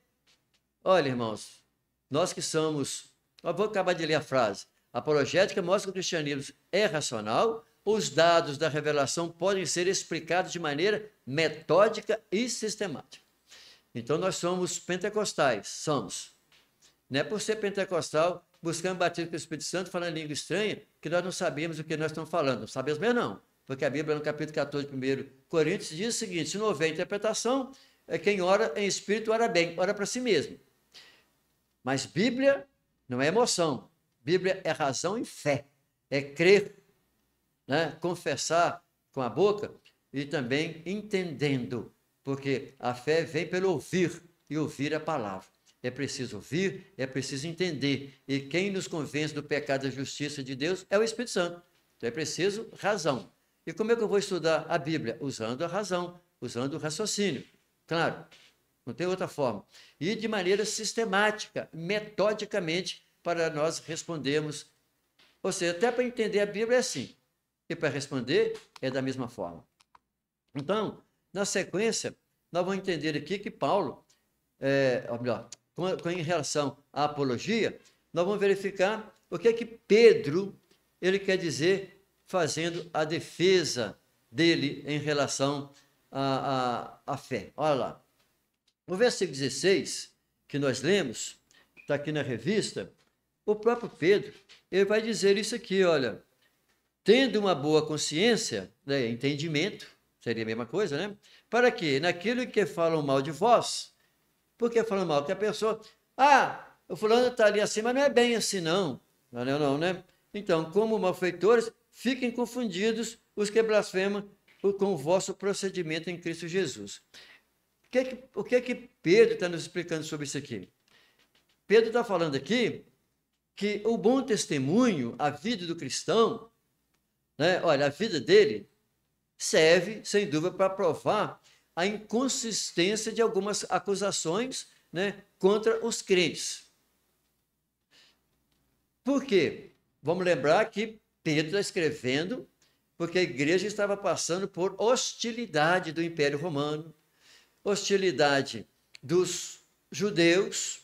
[SPEAKER 1] olha, irmãos, nós que somos... Eu vou acabar de ler a frase. A apologética mostra que o cristianismo é racional, os dados da revelação podem ser explicados de maneira metódica e sistemática. Então, nós somos pentecostais, somos. Não é por ser pentecostal, buscando batismo com o Espírito Santo, falando língua estranha, que nós não sabemos o que nós estamos falando. Não sabemos mesmo, não. Porque a Bíblia, no capítulo 14, 1 Coríntios, diz o seguinte, se não houver interpretação, quem ora em espírito ora bem, ora para si mesmo. Mas Bíblia não é emoção. Bíblia é razão e fé. É crer, né? Confessar com a boca e também entendendo. Porque a fé vem pelo ouvir e ouvir a palavra. É preciso ouvir, é preciso entender. E quem nos convence do pecado e da justiça de Deus é o Espírito Santo. Então é preciso razão. E como é que eu vou estudar a Bíblia? Usando a razão, usando o raciocínio. Claro, não tem outra forma. E de maneira sistemática, metodicamente, para nós respondermos. Ou seja, até para entender a Bíblia é assim. E para responder é da mesma forma. Então, na sequência, nós vamos entender aqui que Paulo, ou melhor, em relação à apologia, nós vamos verificar o que é que Pedro ele quer dizer fazendo a defesa dele em relação à fé. Olha lá. No versículo 16, que nós lemos, está aqui na revista, o próprio Pedro, ele vai dizer isso aqui, olha, tendo uma boa consciência, né, entendimento, seria a mesma coisa, né? Para que naquilo que falam mal de vós, porque falam mal que a pessoa, o fulano está ali acima, não é bem assim não, não, né? Então, como malfeitores, fiquem confundidos os que blasfemam com o vosso procedimento em Cristo Jesus. O que é que Pedro está nos explicando sobre isso aqui? Pedro está falando aqui que o bom testemunho, a vida do cristão, né, olha, a vida dele serve, sem dúvida, para provar a inconsistência de algumas acusações, né, contra os crentes. Por quê? Vamos lembrar que Pedro está escrevendo porque a igreja estava passando por hostilidade do Império Romano, hostilidade dos judeus,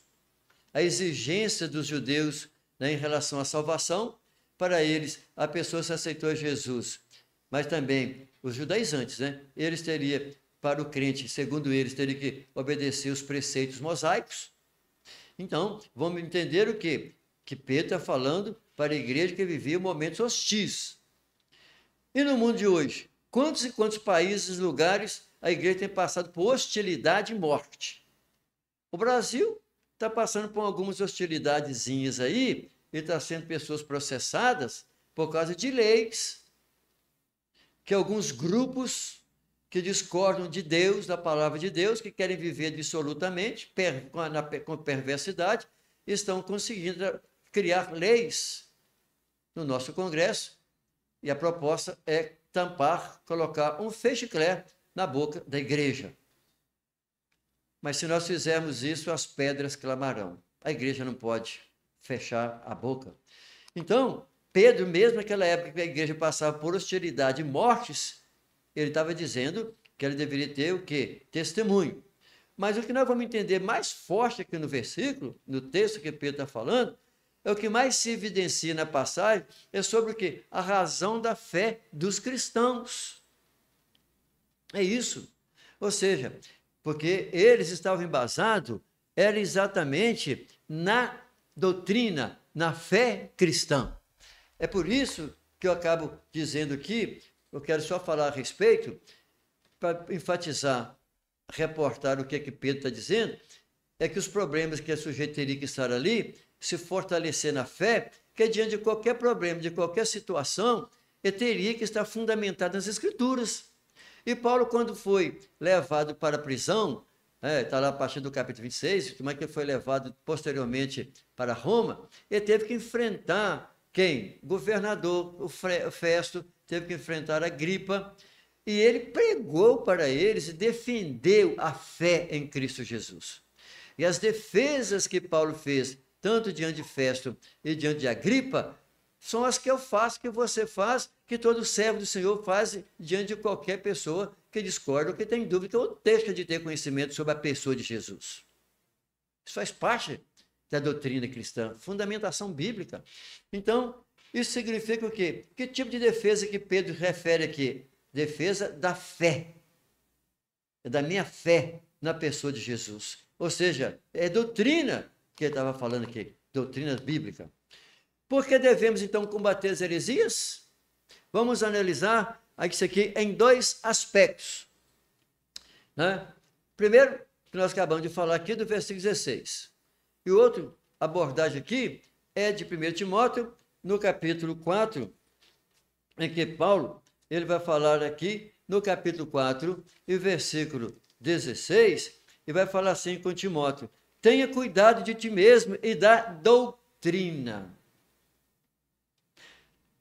[SPEAKER 1] a exigência dos judeus, né, em relação à salvação. Para eles, a pessoa se aceitou Jesus, mas também os judaizantes, né? Eles teriam, para o crente, segundo eles, teriam que obedecer os preceitos mosaicos. Então, vamos entender o quê? Que Pedro está falando para a igreja que vivia momentos hostis. E no mundo de hoje, quantos e quantos países, lugares, a igreja tem passado por hostilidade e morte? O Brasil está passando por algumas hostilidadezinhas aí, e está sendo pessoas processadas por causa de leis, que alguns grupos que discordam de Deus, da palavra de Deus, que querem viver absolutamente, com perversidade, estão conseguindo criar leis no nosso Congresso, e a proposta é colocar um feixe-clé na boca da igreja. Mas se nós fizermos isso, as pedras clamarão. A igreja não pode fechar a boca. Então, Pedro, mesmo naquela época que a igreja passava por hostilidade e mortes, ele estava dizendo que ele deveria ter o quê? Testemunho. Mas o que nós vamos entender mais forte aqui no versículo, no texto que Pedro está falando, é o que mais se evidencia na passagem, é sobre o quê? A razão da fé dos cristãos. É isso. Ou seja, porque eles estavam embasados, era exatamente na doutrina, na fé cristã. É por isso que eu acabo dizendo aqui, eu quero só falar a respeito, para enfatizar, reportar o que Pedro está dizendo, é que os problemas que a sujeito teria que estar ali, se fortalecer na fé, que diante de qualquer problema, de qualquer situação, ele teria que estar fundamentado nas Escrituras. E Paulo, quando foi levado para a prisão, está lá a partir do capítulo 26, como é que ele foi levado posteriormente para Roma, ele teve que enfrentar quem? O governador, o Festo, teve que enfrentar a Agripa, e ele pregou para eles e defendeu a fé em Cristo Jesus. E as defesas que Paulo fez, tanto diante de Festo e diante de Agripa, são as que eu faço, que você faz, que todo servo do Senhor faz diante de qualquer pessoa que discorda ou que tem dúvida ou deixa de ter conhecimento sobre a pessoa de Jesus. Isso faz parte da doutrina cristã, fundamentação bíblica. Então, isso significa o quê? Que tipo de defesa que Pedro refere aqui? Defesa da fé, da minha fé na pessoa de Jesus. Ou seja, é doutrina que ele estava falando aqui, doutrina bíblica. Por que devemos, então, combater as heresias? Vamos analisar isso aqui em dois aspectos. Primeiro, que nós acabamos de falar aqui do versículo 16. E o outro abordagem aqui é de 1 Timóteo, no capítulo 4, em que Paulo ele vai falar aqui, no capítulo 4, e versículo 16, e vai falar assim com Timóteo: tenha cuidado de ti mesmo e da doutrina.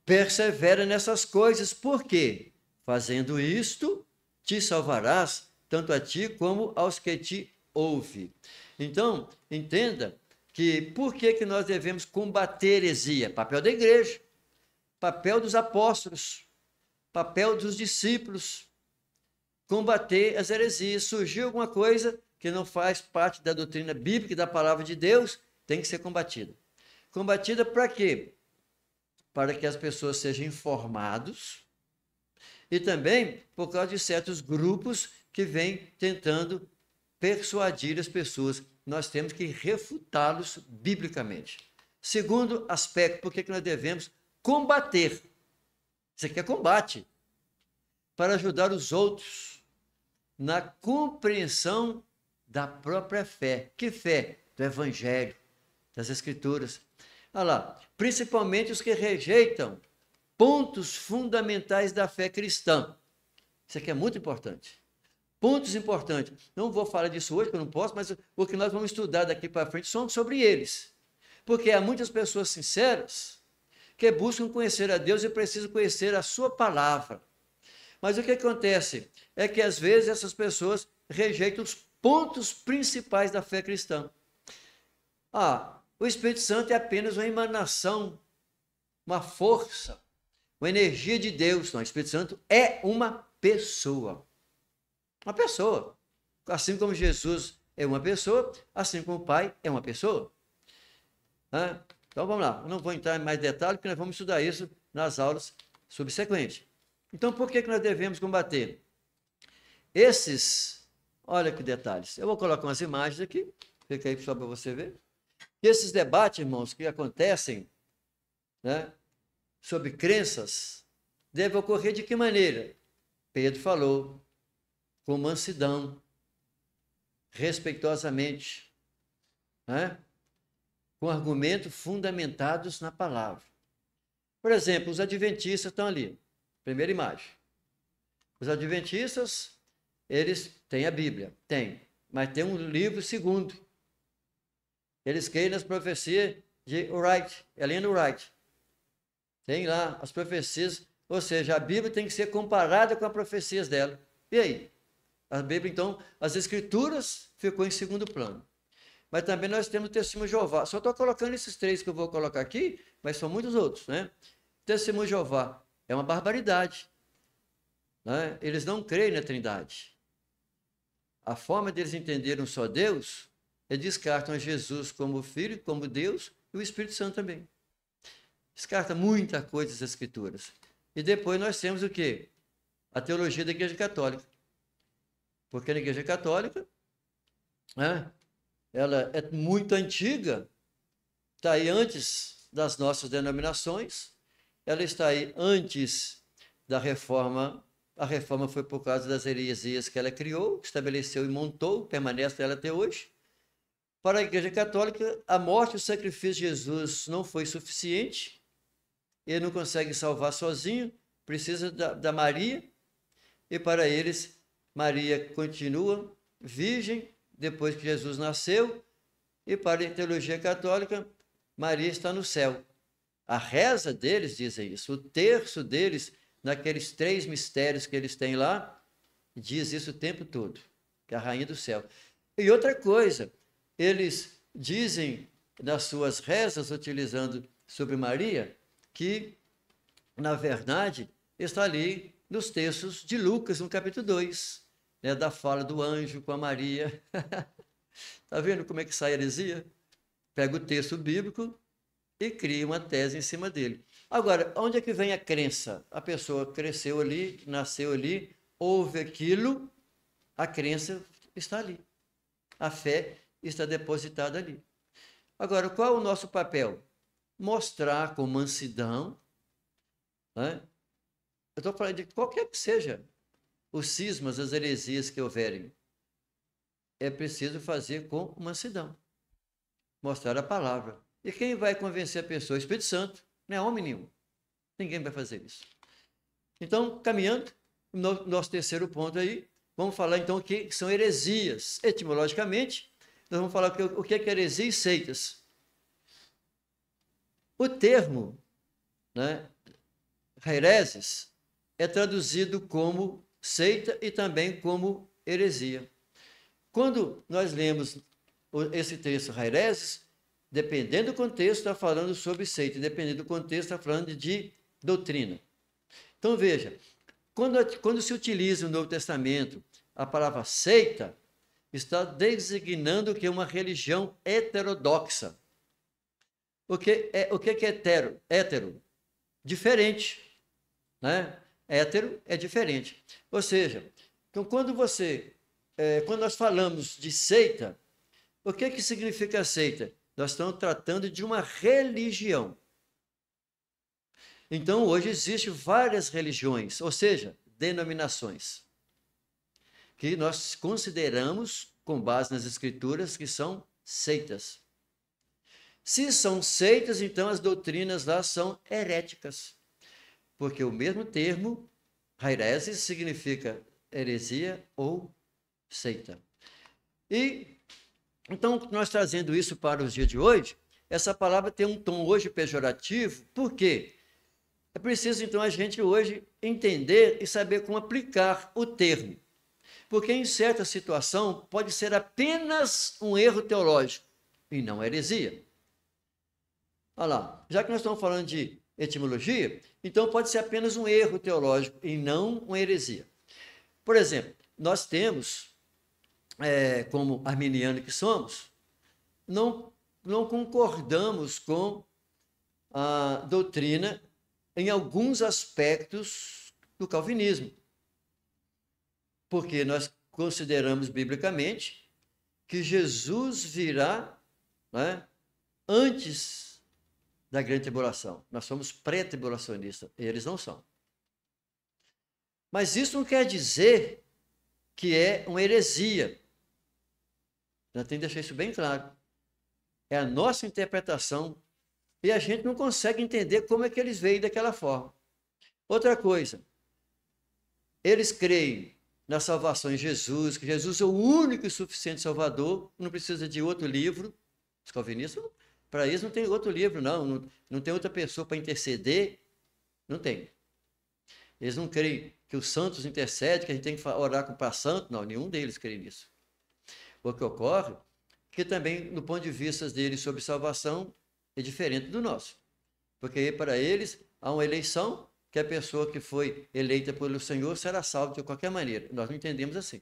[SPEAKER 1] Persevera nessas coisas, porque, fazendo isto, te salvarás, tanto a ti como aos que te ouvem. Então, entenda que por que nós devemos combater heresia? Papel da igreja, papel dos apóstolos, papel dos discípulos, combater as heresias. Surgiu alguma coisa que não faz parte da doutrina bíblica e da palavra de Deus, tem que ser combatida. Combatida para quê? Para que as pessoas sejam informados e também por causa de certos grupos que vêm tentando persuadir as pessoas. Nós temos que refutá-los biblicamente. Segundo aspecto, por que nós devemos combater? Isso aqui é combate para ajudar os outros na compreensão da própria fé. Que fé? Do Evangelho, das Escrituras. Olha lá, principalmente os que rejeitam pontos fundamentais da fé cristã. Isso aqui é muito importante. Pontos importantes. Não vou falar disso hoje, porque eu não posso, mas o que nós vamos estudar daqui para frente são sobre eles. Porque há muitas pessoas sinceras que buscam conhecer a Deus e precisam conhecer a sua palavra. Mas o que acontece é que, às vezes, essas pessoas rejeitam os pontos principais da fé cristã. O Espírito Santo é apenas uma emanação, uma força, uma energia de Deus. Não, o Espírito Santo é uma pessoa. Uma pessoa. Assim como Jesus é uma pessoa, assim como o Pai é uma pessoa. Então vamos lá. Eu não vou entrar em mais detalhes, porque nós vamos estudar isso nas aulas subsequentes. Então, por que nós devemos combater? Olha que detalhes. Eu vou colocar umas imagens aqui, fica aí só para você ver. E esses debates, irmãos, que acontecem, sobre crenças, devem ocorrer de que maneira? Pedro falou, com mansidão, respeitosamente, com argumentos fundamentados na palavra. Por exemplo, os adventistas estão ali, primeira imagem. Os adventistas, eles têm a Bíblia, mas tem um livro segundo. Eles creem nas profecias de Wright, Ellen Wright. Tem lá as profecias, ou seja, a Bíblia tem que ser comparada com as profecias dela. E aí? A Bíblia, então, as Escrituras ficou em segundo plano. Mas também nós temos o Testemunho de Jeová. Só estou colocando esses três que eu vou colocar aqui, mas são muitos outros, Testemunho de Jeová é uma barbaridade. Eles não creem na Trindade. A forma deles entenderem só Deus, eles descartam Jesus como Filho, como Deus, e o Espírito Santo também. Descarta muita coisa das Escrituras. E depois nós temos o quê? A teologia da Igreja Católica. Porque na Igreja Católica, ela é muito antiga, está aí antes das nossas denominações, ela está aí antes da reforma. A reforma foi por causa das heresias que ela criou, estabeleceu e montou, permanece ela até hoje. Para a Igreja Católica, a morte e o sacrifício de Jesus não foi suficiente, ele não consegue salvar sozinho, precisa da Maria, e para eles, Maria continua virgem depois que Jesus nasceu, e para a teologia católica, Maria está no céu. A reza deles dizem isso, o terço deles, naqueles 3 mistérios que eles têm lá, diz isso o tempo todo, que é a rainha do céu. E outra coisa, eles dizem nas suas rezas, utilizando sobre Maria, que, na verdade, está ali nos textos de Lucas, no capítulo 2, né, da fala do anjo com a Maria. Está vendo como é que sai a heresia? Pega o texto bíblico e cria uma tese em cima dele. Agora, onde é que vem a crença? A pessoa cresceu ali, nasceu ali, ouve aquilo, a crença está ali. A fé está depositada ali. Agora, qual é o nosso papel? Mostrar com mansidão, né? Eu estou falando de qualquer que seja os cismas, as heresias que houverem. É preciso fazer com mansidão. Mostrar a palavra. E quem vai convencer a pessoa? O Espírito Santo. Não é homem nenhum. Ninguém vai fazer isso. Então, caminhando, nosso terceiro ponto aí, vamos falar então o que são heresias. Etimologicamente, nós vamos falar o que é heresia e seitas. O termo, né, hereses, é traduzido como seita e também como heresia. Quando nós lemos esse texto hereses, dependendo do contexto, está falando sobre seita, dependendo do contexto, está falando de doutrina. Então veja, quando se utiliza no Novo Testamento a palavra seita, está designando que é uma religião heterodoxa. O que é hetero? Hétero. Diferente. Né? Hétero é diferente. Ou seja, então quando nós falamos de seita, o que significa seita? Nós estamos tratando de uma religião. Então, hoje existem várias religiões, ou seja, denominações, que nós consideramos, com base nas escrituras, que são seitas. Se são seitas, então as doutrinas lá são heréticas, porque o mesmo termo, hereses, significa heresia ou seita. E então, nós trazendo isso para os dias de hoje, essa palavra tem um tom hoje pejorativo, por quê? É preciso, então, a gente hoje entender e saber como aplicar o termo. Porque, em certa situação, pode ser apenas um erro teológico e não heresia. Olha lá, já que nós estamos falando de etimologia, então pode ser apenas um erro teológico e não uma heresia. Por exemplo, nós temos, como arminiano que somos, não concordamos com a doutrina em alguns aspectos do calvinismo, porque nós consideramos biblicamente que Jesus virá, né, antes da grande tribulação. Nós somos pré-tribulacionistas, eles não são. Mas isso não quer dizer que é uma heresia. Nós temos que deixar isso bem claro. É a nossa interpretação e a gente não consegue entender como é que eles veem daquela forma. Outra coisa, eles creem na salvação em Jesus, que Jesus é o único e suficiente Salvador, não precisa de outro livro. Os calvinistas, para eles não tem outro livro, não tem outra pessoa para interceder, não tem. Eles não creem que os santos intercedem, que a gente tem que orar para santo, não, nenhum deles crê nisso. O que ocorre, que também, no ponto de vista deles sobre salvação, é diferente do nosso. Porque para eles há uma eleição que a pessoa que foi eleita pelo Senhor será salva de qualquer maneira. Nós não entendemos assim.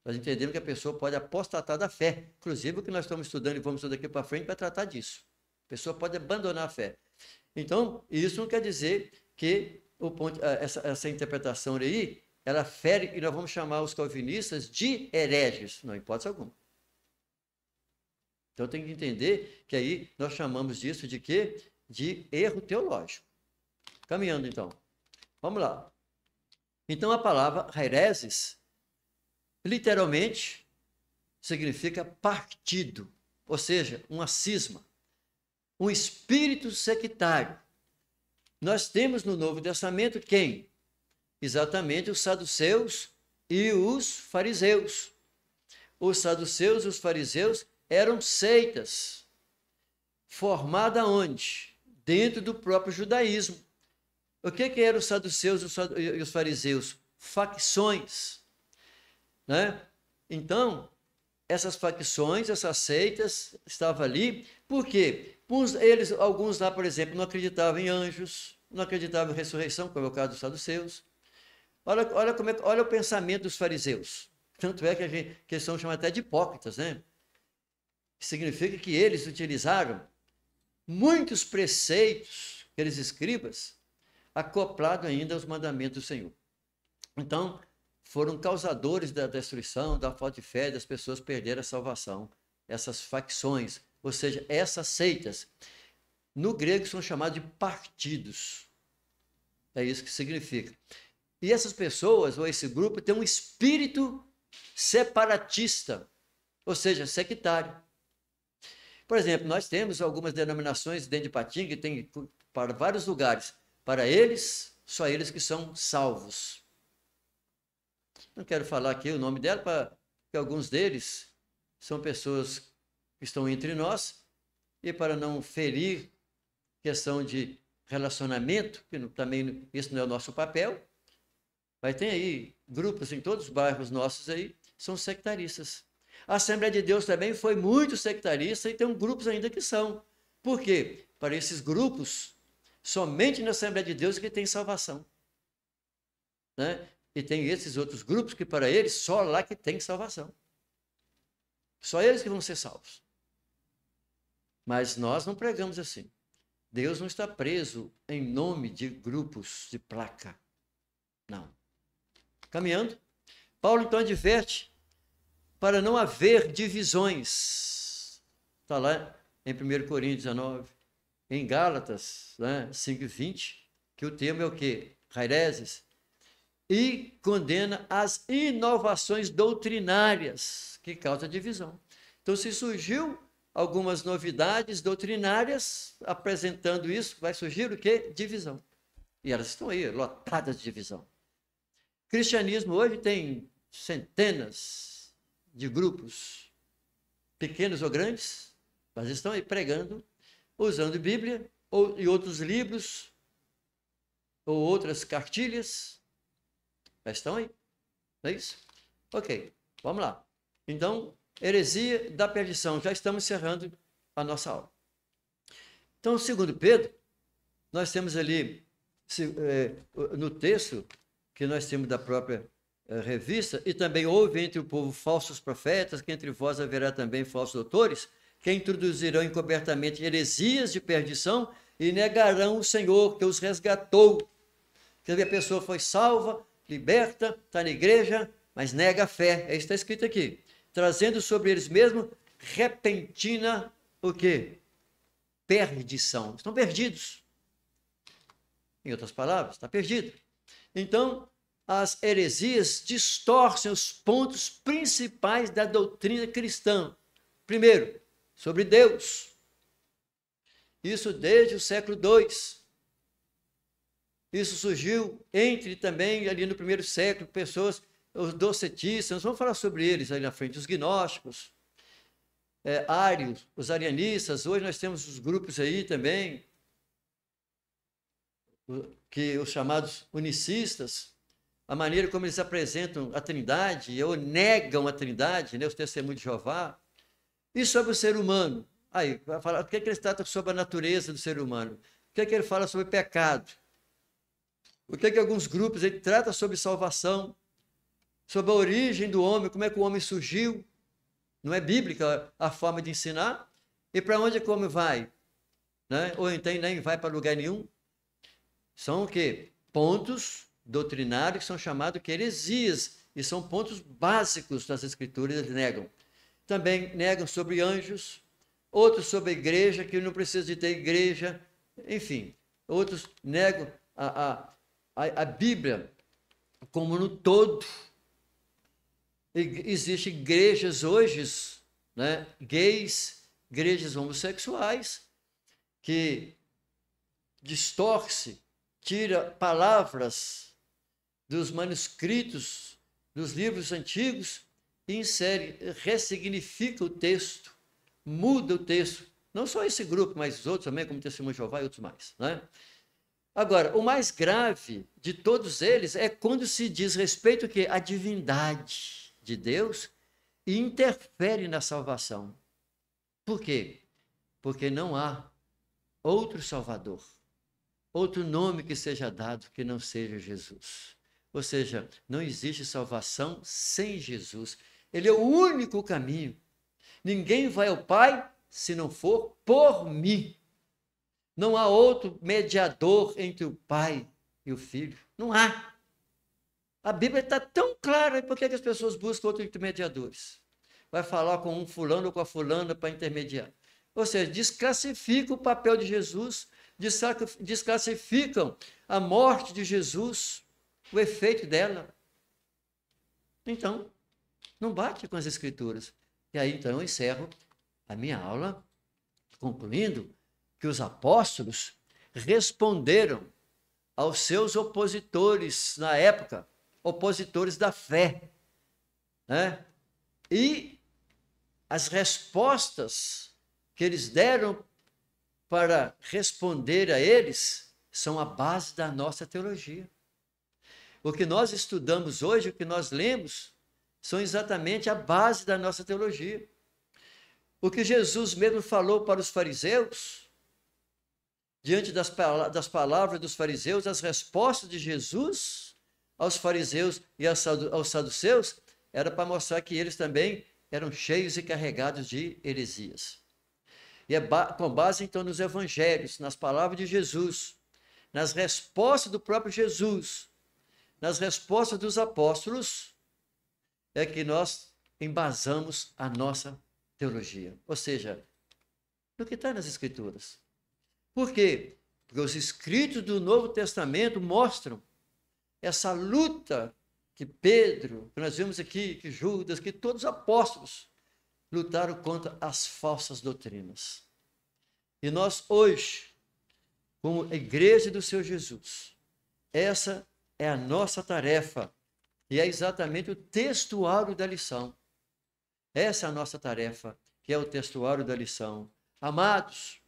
[SPEAKER 1] Nós entendemos que a pessoa pode apostatar da fé. Inclusive o que nós estamos estudando e vamos estudar daqui para frente para tratar disso. A pessoa pode abandonar a fé. Então, isso não quer dizer que essa interpretação aí, ela fere, e nós vamos chamar os calvinistas de hereges. Não, hipótese alguma. Então tem que entender que aí nós chamamos disso de quê? De erro teológico. Caminhando, então. Vamos lá. Então, a palavra hereses, literalmente, significa partido, ou seja, uma cisma, um espírito sectário. Nós temos no Novo Testamento quem? Exatamente os saduceus e os fariseus. Os saduceus e os fariseus eram seitas, formadas onde? Dentro do próprio judaísmo. O que eram os saduceus e os fariseus? Facções, né? Então, essas facções, essas seitas estavam ali, por quê? Alguns lá, por exemplo, não acreditavam em anjos, não acreditavam em ressurreição, como é o caso dos saduceus. Olha o pensamento dos fariseus. Tanto é que eles são chamados até de hipócritas, né? Significa que eles utilizaram muitos preceitos, aqueles escribas, acoplado ainda aos mandamentos do Senhor. Então, foram causadores da destruição, da falta de fé, das pessoas perderam a salvação. Essas facções, ou seja, essas seitas, no grego são chamadas de partidos. É isso que significa. E essas pessoas, ou esse grupo, tem um espírito separatista, ou seja, sectário. Por exemplo, nós temos algumas denominações dentro de Patinga que tem para vários lugares. Para eles, só eles que são salvos. Não quero falar aqui o nome dela, porque alguns deles são pessoas que estão entre nós, e para não ferir questão de relacionamento, que também isso não é o nosso papel, mas tem aí grupos em todos os bairros nossos aí, são sectaristas. A Assembleia de Deus também foi muito sectarista e tem grupos ainda que são. Por quê? Para esses grupos, somente na Assembleia de Deus que tem salvação, né? E tem esses outros grupos que para eles só lá que tem salvação. Só eles que vão ser salvos. Mas nós não pregamos assim. Deus não está preso em nome de grupos de placa. Não. Caminhando, Paulo então adverte para não haver divisões. Está lá em 1 Coríntios 19, em Gálatas, né, 5:20, que o tema é o quê? Hereses. E condena as inovações doutrinárias que causam divisão. Então, se surgiu algumas novidades doutrinárias apresentando isso, vai surgir o quê? Divisão. E elas estão aí, lotadas de divisão. O cristianismo hoje tem centenas de grupos, pequenos ou grandes, mas estão aí pregando, usando Bíblia e outros livros, ou outras cartilhas, mas estão aí, não é isso? Ok, vamos lá. Então, heresia da perdição, já estamos encerrando a nossa aula. Então, segundo Pedro, nós temos ali, no texto que nós temos da própria revista, e também houve entre o povo falsos profetas, que entre vós haverá também falsos doutores, que introduzirão encobertamente heresias de perdição e negarão o Senhor que os resgatou. Quer dizer, a pessoa foi salva, liberta, está na igreja, mas nega a fé. É isso que está escrito aqui. Trazendo sobre eles mesmos repentina o quê? Perdição. Estão perdidos. Em outras palavras, está perdido. Então, as heresias distorcem os pontos principais da doutrina cristã. Primeiro, sobre Deus. Isso desde o século II. Isso surgiu também ali no primeiro século, pessoas, os docetistas, nós vamos falar sobre eles aí na frente, os gnósticos, ários, os arianistas. Hoje nós temos os grupos aí também, os chamados unicistas, a maneira como eles apresentam a Trindade, ou negam a Trindade, né, os testemunhos de Jeová. E sobre o ser humano? Aí, vai falar, o que ele trata sobre a natureza do ser humano? O que ele fala sobre pecado? O que alguns grupos ele trata sobre salvação, sobre a origem do homem, como é que o homem surgiu? Não é bíblica a forma de ensinar? E para onde é que o homem vai? Né? Ou então nem vai para lugar nenhum? São o quê? Pontos doutrinários que são chamados de heresias, e são pontos básicos das Escrituras, eles negam. Também negam sobre anjos, outros sobre a igreja, que não precisa de ter igreja, enfim. Outros negam a Bíblia como no todo. Existem igrejas hoje, né, gays, igrejas homossexuais, que distorce, tira palavras dos manuscritos, dos livros antigos, e insere, ressignifica o texto, muda o texto. Não só esse grupo, mas os outros também, como Testemunho de Jeová e outros mais, né? Agora, o mais grave de todos eles é quando se diz respeito ao quê? À divindade de Deus e interfere na salvação. Por quê? Porque não há outro Salvador, outro nome que seja dado que não seja Jesus. Ou seja, não existe salvação sem Jesus. Ele é o único caminho. Ninguém vai ao Pai se não for por mim. Não há outro mediador entre o Pai e o Filho. Não há. A Bíblia está tão clara, por que as pessoas buscam outros intermediadores? Vai falar com um fulano ou com a fulana para intermediar. Ou seja, desclassifica o papel de Jesus, desclassificam a morte de Jesus, o efeito dela. Então, não bate com as Escrituras. E aí, então, eu encerro a minha aula, concluindo que os apóstolos responderam aos seus opositores na época, opositores da fé, né? E as respostas que eles deram para responder a eles são a base da nossa teologia. O que nós estudamos hoje, o que nós lemos, são exatamente a base da nossa teologia. O que Jesus mesmo falou para os fariseus, diante das palavras dos fariseus, as respostas de Jesus aos fariseus e aos saduceus, era para mostrar que eles também eram cheios e carregados de heresias. E é com base, então, nos evangelhos, nas palavras de Jesus, nas respostas do próprio Jesus, nas respostas dos apóstolos, é que nós embasamos a nossa teologia. Ou seja, no que está nas Escrituras. Por quê? Porque os escritos do Novo Testamento mostram essa luta que Pedro, que nós vimos aqui, que Judas, que todos os apóstolos lutaram contra as falsas doutrinas. E nós hoje, como igreja do Senhor Jesus, essa é a nossa tarefa e é exatamente o textuário da lição. Essa é a nossa tarefa, que é o textuário da lição. Amados,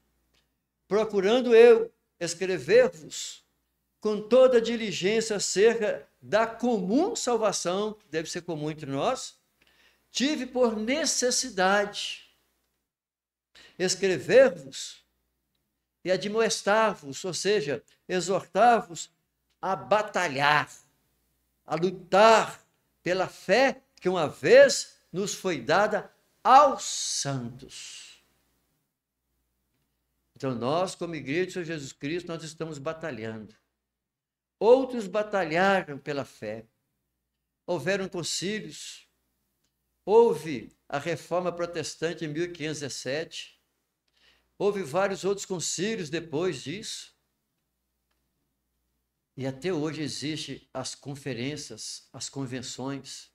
[SPEAKER 1] procurando eu escrever-vos com toda diligência acerca da comum salvação, que deve ser comum entre nós, tive por necessidade escrever-vos e admoestar-vos, ou seja, exortar-vos a batalhar, a lutar pela fé que uma vez nos foi dada aos santos. Então nós, como igreja do Senhor Jesus Cristo, nós estamos batalhando. Outros batalharam pela fé. Houveram concílios. Houve a Reforma Protestante em 1517. Houve vários outros concílios depois disso. E até hoje existem as conferências, as convenções,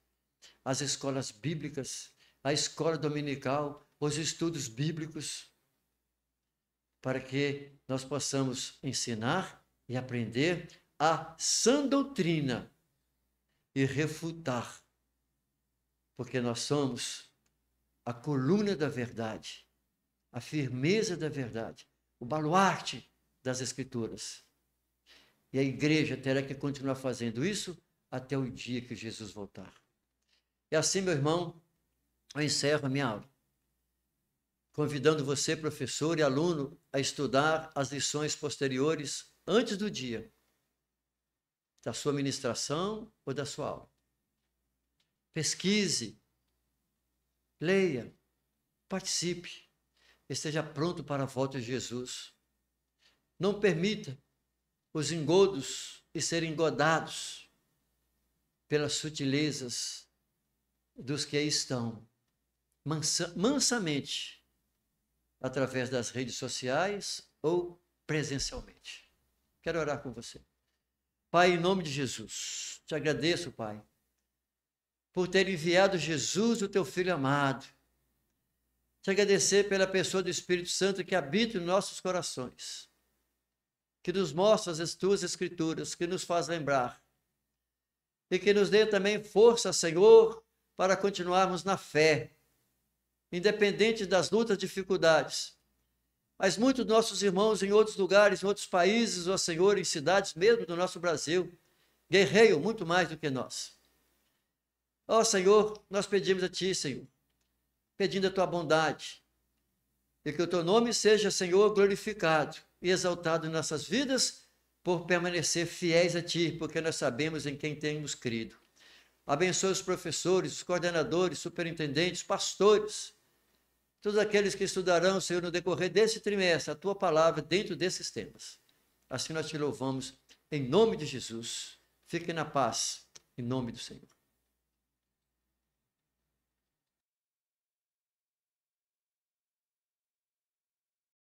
[SPEAKER 1] as escolas bíblicas, a escola dominical, os estudos bíblicos, para que nós possamos ensinar e aprender a sã doutrina e refutar, porque nós somos a coluna da verdade, a firmeza da verdade, o baluarte das Escrituras. E a igreja terá que continuar fazendo isso até o dia que Jesus voltar. E assim, meu irmão, eu encerro a minha aula, convidando você, professor e aluno, a estudar as lições posteriores antes do dia da sua ministração ou da sua aula. Pesquise, leia, participe, esteja pronto para a volta de Jesus. Não permita os engodos e serem engodados pelas sutilezas dos que aí estão, mansamente, através das redes sociais ou presencialmente. Quero orar com você. Pai, em nome de Jesus, te agradeço, Pai, por ter enviado Jesus, o teu Filho amado. Te agradecer pela pessoa do Espírito Santo que habita em nossos corações, que nos mostra as tuas escrituras, que nos faz lembrar, e que nos dê também força, Senhor, para continuarmos na fé, independente das lutas, dificuldades. Mas muitos dos nossos irmãos em outros lugares, em outros países, ó Senhor, em cidades mesmo do nosso Brasil, guerreiam muito mais do que nós. Ó Senhor, nós pedimos a Ti, Senhor, pedindo a Tua bondade, e que o Teu nome seja, Senhor, glorificado e exaltado em nossas vidas, por permanecer fiéis a Ti, porque nós sabemos em quem temos crido. Abençoe os professores, os coordenadores, superintendentes, pastores, todos aqueles que estudarão, Senhor, no decorrer desse trimestre, a Tua palavra dentro desses temas. Assim nós Te louvamos, em nome de Jesus. Fique na paz, em nome do Senhor.